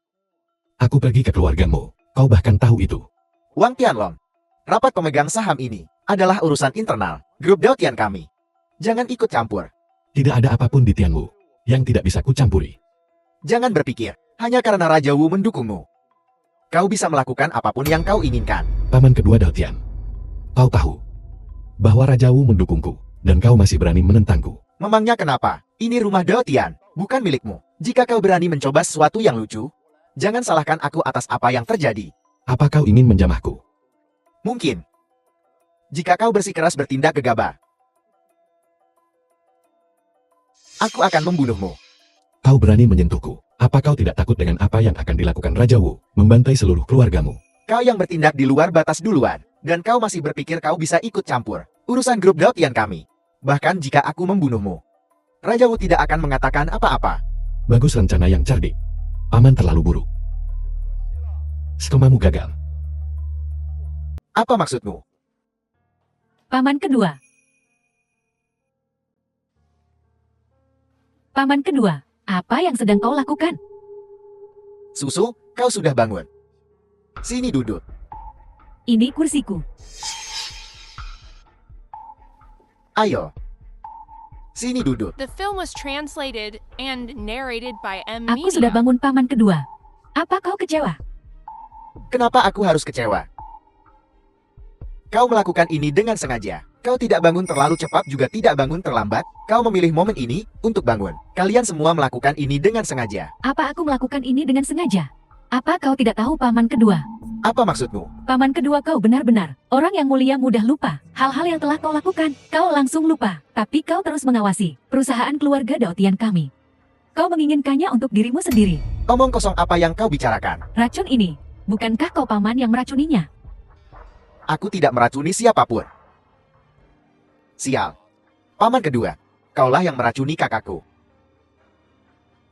S2: Aku pergi ke keluargamu. Kau bahkan tahu itu.
S1: Wang Tianlong, rapat pemegang saham ini adalah urusan internal grup Daotian kami. Jangan ikut campur.
S2: Tidak ada apapun di Tianmu yang tidak bisa kucampuri.
S1: Jangan berpikir, hanya karena Raja Wu mendukungmu, kau bisa melakukan apapun yang kau inginkan.
S2: Paman kedua Daotian, kau tahu bahwa Raja Wu mendukungku, dan kau masih berani menentangku.
S1: Memangnya kenapa? Ini rumah Daotian, bukan milikmu. Jika kau berani mencoba sesuatu yang lucu, jangan salahkan aku atas apa yang terjadi.
S2: Apa kau ingin menjamahku?
S1: Mungkin. Jika kau bersikeras bertindak gegabah, aku akan membunuhmu.
S2: Kau berani menyentuhku. Apa kau tidak takut dengan apa yang akan dilakukan Raja Wu, membantai seluruh keluargamu?
S1: Kau yang bertindak di luar batas duluan, dan kau masih berpikir kau bisa ikut campur urusan grup Daotian kami. Bahkan jika aku membunuhmu, Raja Wu tidak akan mengatakan apa-apa.
S2: Bagus rencana yang cerdik. Paman terlalu buruk. Skemamu gagal.
S1: Apa maksudmu?
S3: Paman kedua. Paman kedua, apa yang sedang kau lakukan?
S1: Susu, kau sudah bangun. Sini duduk.
S3: Ini kursiku.
S1: Ayo. Sini duduk.
S5: The film was translated and narrated by M.
S3: Aku sudah
S5: Media.
S3: bangun paman kedua. Apa kau kecewa?
S1: Kenapa aku harus kecewa? Kau melakukan ini dengan sengaja. Kau tidak bangun terlalu cepat juga tidak bangun terlambat. Kau memilih momen ini untuk bangun. Kalian semua melakukan ini dengan sengaja.
S3: Apa aku melakukan ini dengan sengaja? Apa kau tidak tahu paman kedua?
S1: Apa maksudmu?
S3: Paman kedua kau benar-benar orang yang mulia mudah lupa. Hal-hal yang telah kau lakukan, kau langsung lupa. Tapi kau terus mengawasi perusahaan keluarga Daotian kami. Kau menginginkannya untuk dirimu sendiri.
S1: Omong kosong apa yang kau bicarakan?
S3: Racun ini, bukankah kau paman yang meracuninya?
S1: Aku tidak meracuni siapapun. Sial. Paman kedua, kaulah yang meracuni kakakku.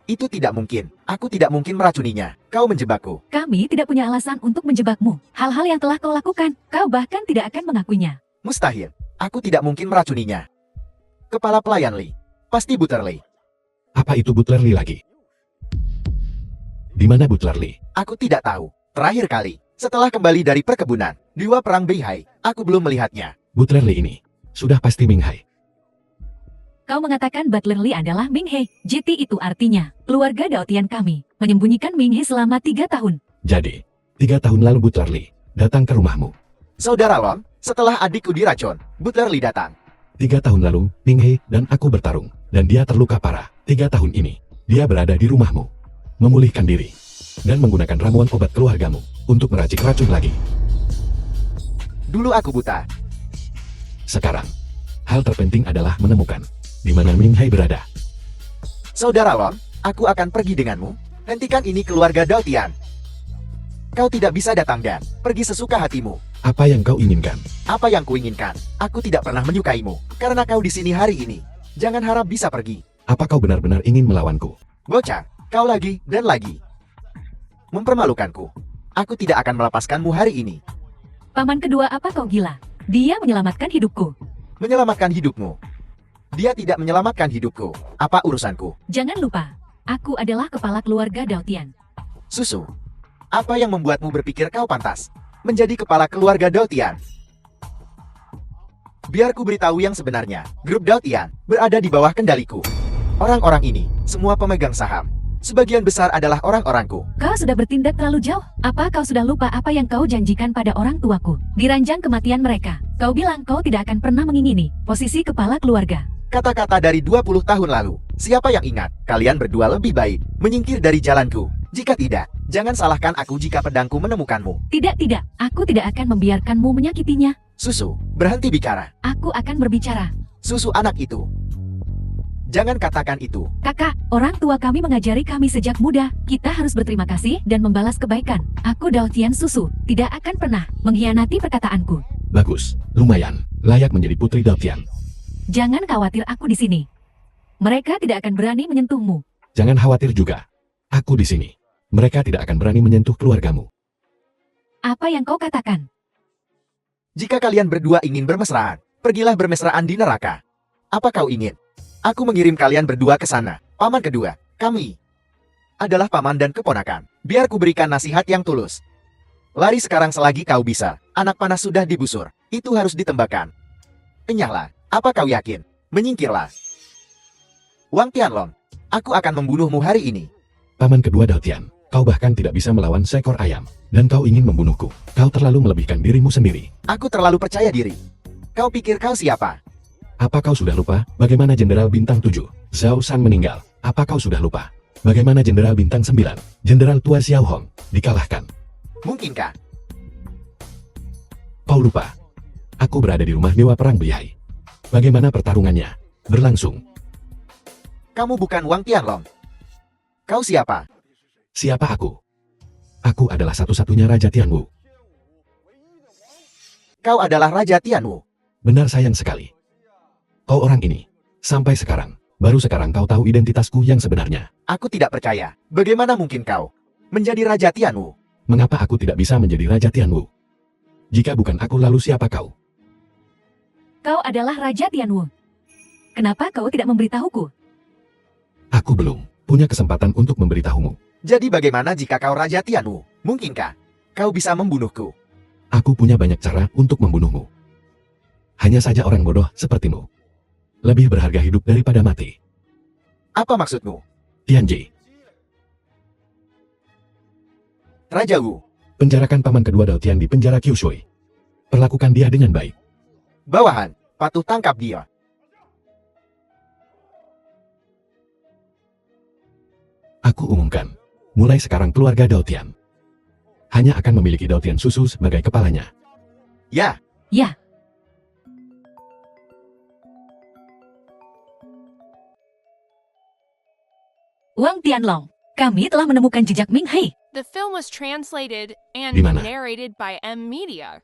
S1: Itu tidak mungkin. Aku tidak mungkin meracuninya. Kau menjebakku.
S3: Kami tidak punya alasan untuk menjebakmu. Hal-hal yang telah kau lakukan, kau bahkan tidak akan mengakuinya.
S1: Mustahil. Aku tidak mungkin meracuninya. Kepala pelayan Li. Pasti Butler Li.
S2: Apa itu Butler Li lagi? Di mana Butler Li?
S1: Aku tidak tahu. Terakhir kali, setelah kembali dari perkebunan, Dewa Perang Beihai, aku belum melihatnya.
S2: Butler Li ini sudah pasti Ming Hai.
S3: Kau mengatakan Butler Li adalah Ming He. JT itu artinya, keluarga Daotian kami, menyembunyikan Ming He selama 3 tahun.
S2: Jadi, 3 tahun lalu Butler Li datang ke rumahmu.
S1: Saudara Long, setelah adikku diracun, Butler Li datang.
S2: 3 tahun lalu, Ming He dan aku bertarung, dan dia terluka parah. 3 tahun ini, dia berada di rumahmu, memulihkan diri, dan menggunakan ramuan obat keluargamu untuk meracik racun lagi.
S1: Dulu aku buta.
S2: Sekarang, Hal terpenting adalah menemukan di mana Ming Hai berada.
S1: Saudara Long, aku akan pergi denganmu. Hentikan ini keluarga Dao Tian. Kau tidak bisa datang dan pergi sesuka hatimu.
S2: Apa yang kau inginkan?
S1: Apa yang kuinginkan? Aku tidak pernah menyukaimu karena kau di sini hari ini. Jangan harap bisa pergi.
S2: Apa kau benar-benar ingin melawanku?
S1: Bocah, kau lagi dan lagi mempermalukanku. Aku tidak akan melepaskanmu hari ini.
S3: Paman kedua, apa kau gila? Dia menyelamatkan hidupku.
S1: Menyelamatkan hidupmu. Dia tidak menyelamatkan hidupku. Apa urusanku?
S3: Jangan lupa, aku adalah kepala keluarga Dao Tian.
S1: Susu. Apa yang membuatmu berpikir kau pantas menjadi kepala keluarga Dao Tian? Biar ku beritahu yang sebenarnya. Grup Dao Tian berada di bawah kendaliku. Orang-orang ini semua pemegang saham. Sebagian besar adalah orang-orangku.
S3: Kau sudah bertindak terlalu jauh. Apa kau sudah lupa apa yang kau janjikan pada orang tuaku? Di ranjang kematian mereka, kau bilang kau tidak akan pernah mengingini posisi kepala keluarga.
S1: Kata-kata dari 20 tahun lalu. Siapa yang ingat? Kalian berdua lebih baik menyingkir dari jalanku. Jika tidak, jangan salahkan aku jika pedangku menemukanmu.
S3: Tidak, aku tidak akan membiarkanmu menyakitinya.
S1: Susu, berhenti bicara.
S3: Aku akan berbicara.
S1: Susu anak itu. Jangan katakan itu.
S3: Kakak, orang tua kami mengajari kami sejak muda. Kita harus berterima kasih dan membalas kebaikan. Aku Dao Tian Susu, tidak akan pernah mengkhianati perkataanku.
S2: Bagus, lumayan, layak menjadi putri Dao Tian.
S3: Jangan khawatir, aku di sini. Mereka tidak akan berani menyentuhmu.
S2: Jangan khawatir juga. Aku di sini. Mereka tidak akan berani menyentuh keluargamu.
S3: Apa yang kau katakan?
S1: Jika kalian berdua ingin bermesraan, pergilah bermesraan di neraka. Apa kau ingin? Aku mengirim kalian berdua ke sana. Paman kedua, kami adalah paman dan keponakan. Biar ku berikan nasihat yang tulus. Lari sekarang selagi kau bisa. Anak panas sudah dibusur. Itu harus ditembakkan. Enyahlah. Apa kau yakin? Menyingkirlah. Wang Tianlong, aku akan membunuhmu hari ini.
S2: Paman kedua Dao Tian, kau bahkan tidak bisa melawan seekor ayam. Dan kau ingin membunuhku. Kau terlalu melebihkan dirimu sendiri.
S1: Aku terlalu percaya diri. Kau pikir kau siapa?
S2: Apa kau sudah lupa bagaimana Jenderal Bintang 7, Zhao San meninggal? Apa kau sudah lupa bagaimana Jenderal Bintang 9, Jenderal Tua Xiao Hong, dikalahkan?
S1: Mungkinkah?
S2: Kau lupa? Aku berada di rumah Dewa Perang Beihai. Bagaimana pertarungannya berlangsung?
S1: Kamu bukan Wang Tianlong. Kau siapa?
S2: Siapa aku? Aku adalah satu-satunya Raja Tianwu.
S1: Kau adalah Raja Tianwu.
S2: Benar, sayang sekali. Kau orang ini, sampai sekarang, baru sekarang kau tahu identitasku yang sebenarnya.
S1: Aku tidak percaya. Bagaimana mungkin kau menjadi Raja Tianwu?
S2: Mengapa aku tidak bisa menjadi Raja Tianwu? Jika bukan aku, lalu siapa kau?
S3: Kau adalah Raja Tianwu. Kenapa kau tidak memberitahuku?
S2: Aku belum punya kesempatan untuk memberitahumu.
S1: Jadi bagaimana jika kau Raja Tianwu? Mungkinkah kau bisa membunuhku?
S2: Aku punya banyak cara untuk membunuhmu. Hanya saja orang bodoh sepertimu lebih berharga hidup daripada mati.
S1: Apa maksudmu?
S2: Tianji,
S1: Raja Wu,
S2: penjarakan paman kedua Dao Tian di penjara Kyushui. Perlakukan dia dengan baik.
S1: bawahan, patuh tangkap dia.
S2: Aku umumkan, mulai sekarang keluarga Dao Tian hanya akan memiliki Dao Tian Susu sebagai kepalanya.
S1: Ya,
S3: Ya, Wang Tianlong, kami telah menemukan jejak Ming Hai.
S5: The film was translated and
S2: Di mana?
S5: narrated by M Media.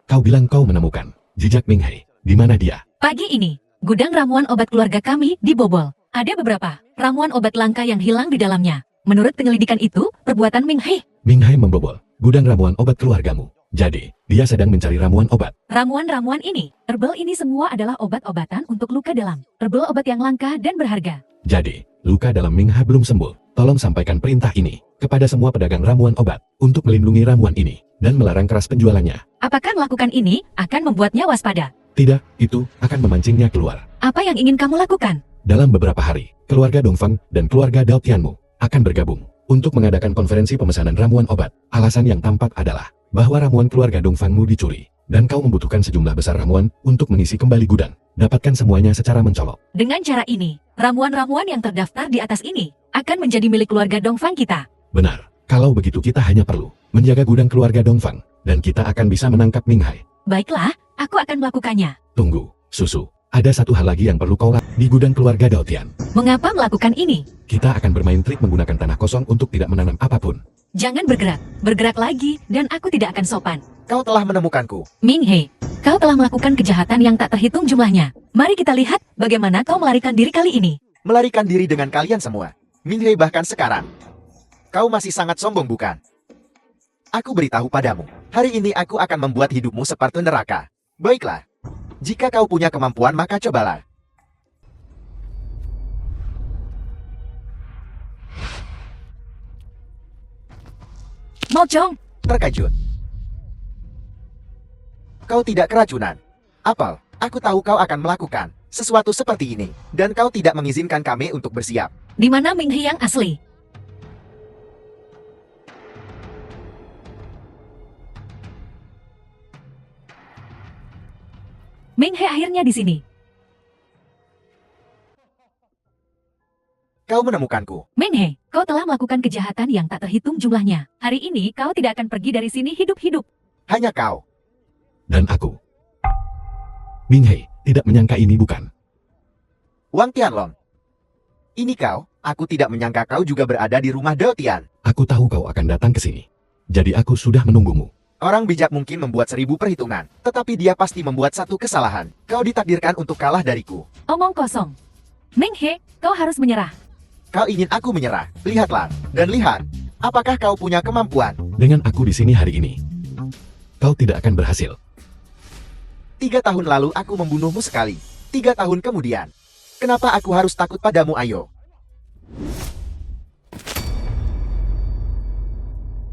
S2: Kau bilang kau menemukan jejak Ming Hai. Di mana dia?
S3: Pagi ini, gudang ramuan obat keluarga kami dibobol. Ada beberapa ramuan obat langka yang hilang di dalamnya. Menurut penyelidikan itu, perbuatan Ming Hai.
S2: Ming Hai membobol gudang ramuan obat keluargamu. Jadi, dia sedang mencari ramuan obat.
S3: Ramuan-ramuan ini, herbal ini semua adalah obat-obatan untuk luka dalam. Herbal obat yang langka dan berharga.
S2: Jadi, luka dalam Ming Hai belum sembuh. Tolong sampaikan perintah ini kepada semua pedagang ramuan obat untuk melindungi ramuan ini dan melarang keras penjualannya.
S3: Apakah melakukan ini akan membuatnya waspada?
S2: Tidak, itu akan memancingnya keluar.
S3: Apa yang ingin kamu lakukan?
S2: Dalam beberapa hari, keluarga Dongfang dan keluarga Dao Tianmu akan bergabung untuk mengadakan konferensi pemesanan ramuan obat. Alasan yang tampak adalah bahwa ramuan keluarga Dongfangmu dicuri, dan kau membutuhkan sejumlah besar ramuan untuk mengisi kembali gudang. Dapatkan semuanya secara mencolok.
S3: Dengan cara ini, ramuan-ramuan yang terdaftar di atas ini akan menjadi milik keluarga Dongfang kita.
S2: Benar, kalau begitu kita hanya perlu menjaga gudang keluarga Dongfang, dan kita akan bisa menangkap Ming Hai.
S3: Baiklah, aku akan melakukannya.
S2: Tunggu, Susu. Ada satu hal lagi yang perlu kau lakukan di gudang keluarga Daotian.
S3: Mengapa melakukan ini?
S2: Kita akan bermain trik menggunakan tanah kosong untuk tidak menanam apapun.
S3: Jangan bergerak. Bergerak lagi, dan aku tidak akan sopan.
S1: Kau telah menemukanku.
S3: Ming He, kau telah melakukan kejahatan yang tak terhitung jumlahnya. Mari kita lihat bagaimana kau melarikan diri kali ini.
S1: Melarikan diri dengan kalian semua. Ming He bahkan sekarang. Kau masih sangat sombong bukan? Aku beritahu padamu. Hari ini aku akan membuat hidupmu seperti neraka. Baiklah. Jika kau punya kemampuan maka cobalah.
S3: Mojong,
S1: Terkejut. Kau tidak keracunan. Apel, aku tahu kau akan melakukan sesuatu seperti ini. Dan kau tidak mengizinkan kami untuk bersiap.
S3: di mana Ming He yang asli? Ming He akhirnya di sini.
S1: Kau menemukanku.
S3: Ming He, kau telah melakukan kejahatan yang tak terhitung jumlahnya. Hari ini kau tidak akan pergi dari sini hidup-hidup.
S1: Hanya kau.
S2: Dan aku. Ming He, tidak menyangka ini bukan.
S1: Wang Tianlong. Ini kau. Aku tidak menyangka kau juga berada di rumah Daotian.
S2: Aku tahu kau akan datang ke sini. Jadi aku sudah menunggumu.
S1: Orang bijak mungkin membuat 1000 perhitungan. Tetapi dia pasti membuat satu kesalahan. Kau ditakdirkan untuk kalah dariku.
S3: Omong kosong. Ming He, kau harus menyerah.
S1: Kau ingin aku menyerah. Lihatlah. Dan lihat. Apakah kau punya kemampuan?
S2: Dengan aku di sini hari ini, kau tidak akan berhasil.
S1: 3 tahun lalu aku membunuhmu sekali. 3 tahun kemudian. Kenapa aku harus takut padamu, ayo?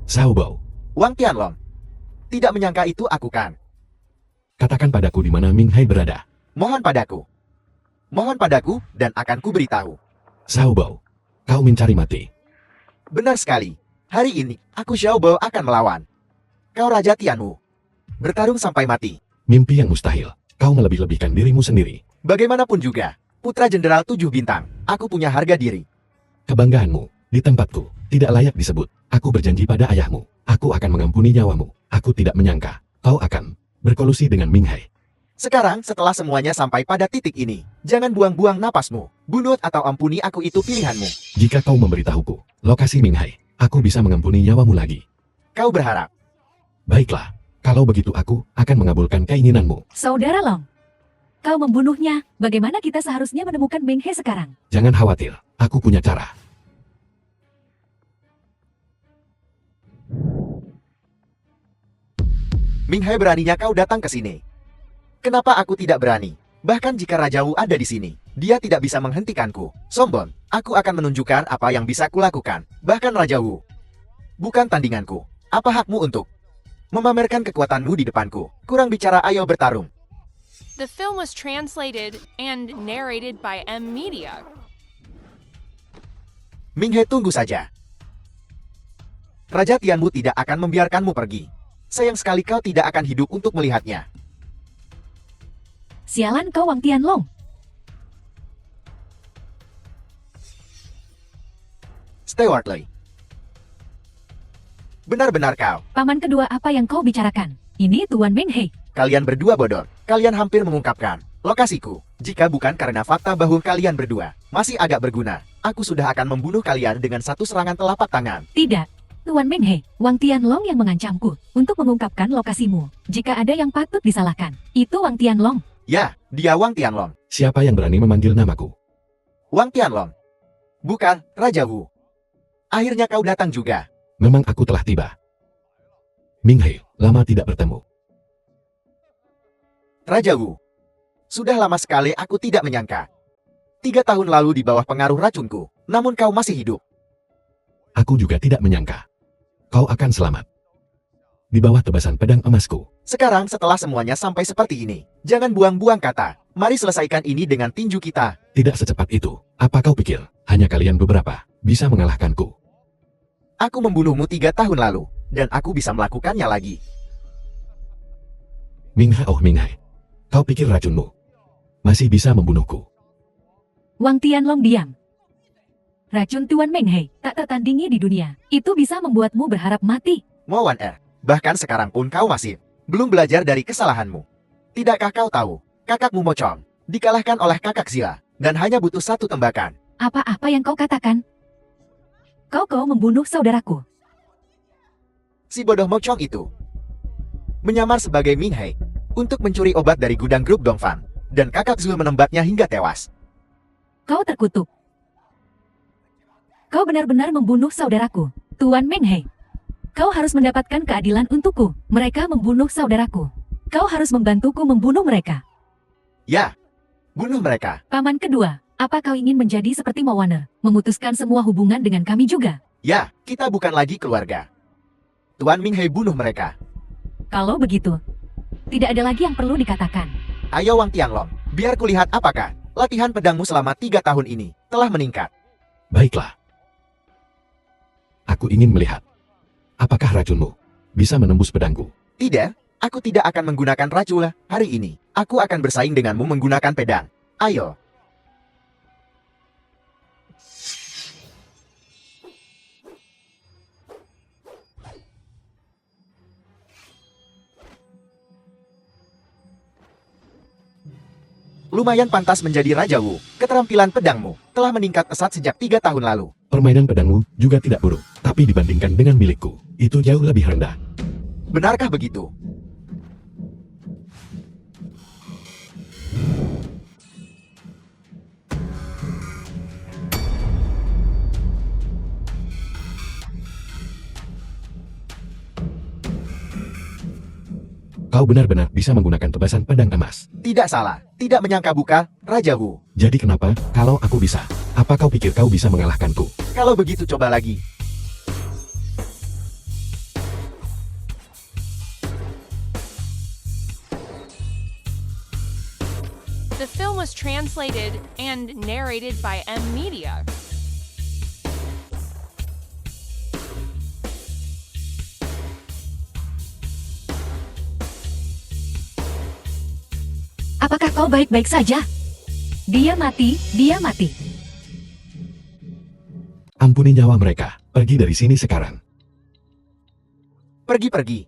S2: Xiao Bao,
S1: Wang Tianlong. Tidak menyangka itu aku kan.
S2: katakan padaku di mana Ming He berada.
S1: Mohon padaku. Mohon padaku dan akan kuberitahu.
S2: Xiao Bao, kau mencari mati.
S1: Benar sekali. Hari ini, aku Xiao Bao akan melawan. Kau Raja Tianwu. Bertarung sampai mati.
S2: Mimpi yang mustahil. Kau melebih-lebihkan dirimu sendiri.
S1: Bagaimanapun juga, Putra Jenderal 7 bintang. Aku punya harga diri.
S2: Kebanggaanmu, di tempatku, tidak layak disebut. Aku berjanji pada ayahmu. Aku akan mengampuni nyawamu. Aku tidak menyangka, kau akan berkolusi dengan Ming He.
S1: Sekarang, setelah semuanya sampai pada titik ini, jangan buang-buang napasmu. Bunuh atau ampuni aku itu pilihanmu.
S2: Jika kau memberitahuku lokasi Ming He, aku bisa mengampuni nyawamu lagi.
S1: Kau berharap.
S2: Baiklah, kalau begitu aku akan mengabulkan keinginanmu.
S3: Saudara Long, kau membunuhnya. Bagaimana kita seharusnya menemukan Ming He sekarang?
S2: Jangan khawatir, aku punya cara.
S1: Ming He beraninya kau datang ke sini. Kenapa aku tidak berani? Bahkan jika Raja Wu ada di sini, dia tidak bisa menghentikanku. Sombong, aku akan menunjukkan apa yang bisa kulakukan. Bahkan Raja Wu bukan tandinganku. Apa hakmu untuk memamerkan kekuatanmu di depanku? Kurang bicara, ayo bertarung.
S5: The film was translated and narrated by M Media.
S1: Ming He, tunggu saja. Raja Tianwu tidak akan membiarkanmu pergi. Sayang sekali kau tidak akan hidup untuk melihatnya.
S3: Sialan kau Wang Tianlong.
S1: Stewart Lei. Benar-benar kau.
S3: Paman kedua, apa yang kau bicarakan? Ini Tuan Ming He.
S1: Kalian berdua bodoh. Kalian hampir mengungkapkan lokasiku. Jika bukan karena fakta bahwa kalian berdua masih agak berguna, aku sudah akan membunuh kalian dengan satu serangan telapak tangan.
S3: Tidak. Tuan Ming He, Wang Tianlong yang mengancamku untuk mengungkapkan lokasimu. Jika ada yang patut disalahkan, itu Wang Tianlong.
S1: Ya, dia Wang Tianlong.
S2: Siapa yang berani memanggil namaku?
S1: Wang Tianlong. Bukan, Raja Wu. Akhirnya kau datang juga.
S2: Memang aku telah tiba. Ming He, lama tidak bertemu.
S1: Raja Wu. Sudah lama sekali aku tidak menyangka. 3 tahun lalu di bawah pengaruh racunku, namun kau masih hidup.
S2: Aku juga tidak menyangka. Kau akan selamat. Di bawah tebasan pedang emasku.
S1: Sekarang setelah semuanya sampai seperti ini, jangan buang-buang kata. Mari selesaikan ini dengan tinju kita.
S2: Tidak secepat itu. Apa kau pikir, hanya kalian beberapa bisa mengalahkanku?
S1: Aku membunuhmu 3 tahun lalu, dan aku bisa melakukannya lagi.
S2: Ming He, oh Ming He. Kau pikir racunmu masih bisa membunuhku?
S3: Wang Tianlong diam. Racun Tuan Ming He tak tertandingi di dunia. Itu bisa membuatmu berharap mati.
S1: Mo Wan Er, bahkan sekarang pun kau masih belum belajar dari kesalahanmu. Tidakkah kau tahu, kakakmu Mocong dikalahkan oleh kakak Zilla, dan hanya butuh satu tembakan.
S3: Apa-apa yang kau katakan? Kau membunuh saudaraku.
S1: Si bodoh Mocong itu menyamar sebagai Ming Hei untuk mencuri obat dari gudang grup Dongfang, dan kakak Zul menembaknya hingga tewas.
S3: Kau terkutuk. Kau benar-benar membunuh saudaraku, Tuan Meng Hei. Kau harus mendapatkan keadilan untukku. Mereka membunuh saudaraku. Kau harus membantuku membunuh mereka.
S1: Ya, bunuh mereka.
S3: Paman kedua, apa kau ingin menjadi seperti Mowaner, memutuskan semua hubungan dengan kami juga?
S1: Ya, kita bukan lagi keluarga. Tuan Ming Hei bunuh mereka.
S3: Kalau begitu, tidak ada lagi yang perlu dikatakan.
S1: Ayo Wang Tianglong, biar kulihat apakah latihan pedangmu selama 3 tahun ini telah meningkat.
S2: Baiklah. Aku ingin melihat. Apakah racunmu bisa menembus pedangku?
S1: Tidak, aku tidak akan menggunakan racun hari ini. Aku akan bersaing denganmu menggunakan pedang. Ayo. Lumayan pantas menjadi Raja Wu. Keterampilan pedangmu telah meningkat pesat sejak 3 tahun lalu.
S2: Permainan pedangmu juga tidak buruk, tapi dibandingkan dengan milikku, itu jauh lebih rendah.
S1: Benarkah begitu?
S2: Kau benar-benar bisa menggunakan tebasan pedang emas.
S1: Tidak salah. Tidak menyangka buka, Raja Wu.
S2: Jadi kenapa, kalau aku bisa? Apa kau pikir kau bisa mengalahkanku?
S1: Kalau begitu coba lagi.
S5: The film was translated and narrated by M Media.
S3: Apakah kau baik-baik saja? Dia mati, dia mati.
S2: Ampuni nyawa mereka. Pergi dari sini sekarang.
S1: Pergi-pergi.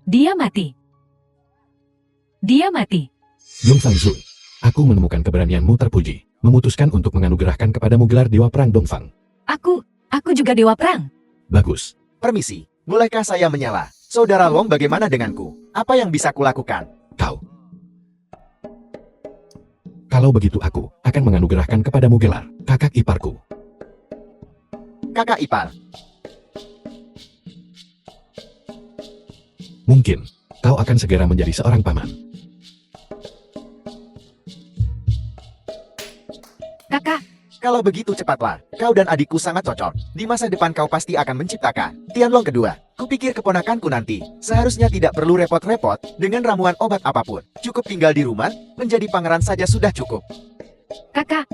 S3: Dia mati. Dia mati.
S2: Dongfang Zul, aku menemukan keberanianmu terpuji, memutuskan untuk menganugerahkan kepadamu gelar Dewa Perang Dongfang.
S3: Aku juga dewa perang.
S2: Bagus.
S1: Permisi, bolehkah saya menyela? Saudara Long, bagaimana denganku? Apa yang bisa kulakukan?
S2: Kalau begitu aku akan menganugerahkan kepadamu gelar kakak iparku.
S1: Kakak ipar.
S2: Mungkin kau akan segera menjadi seorang paman.
S3: Kakak,
S1: Kalau begitu cepatlah, kau dan adikku sangat cocok. Di masa depan kau pasti akan menciptakan Tianlong kedua. Kupikir keponakanku nanti seharusnya tidak perlu repot-repot dengan ramuan obat apapun. Cukup tinggal di rumah, menjadi pangeran saja sudah cukup.
S3: kakak.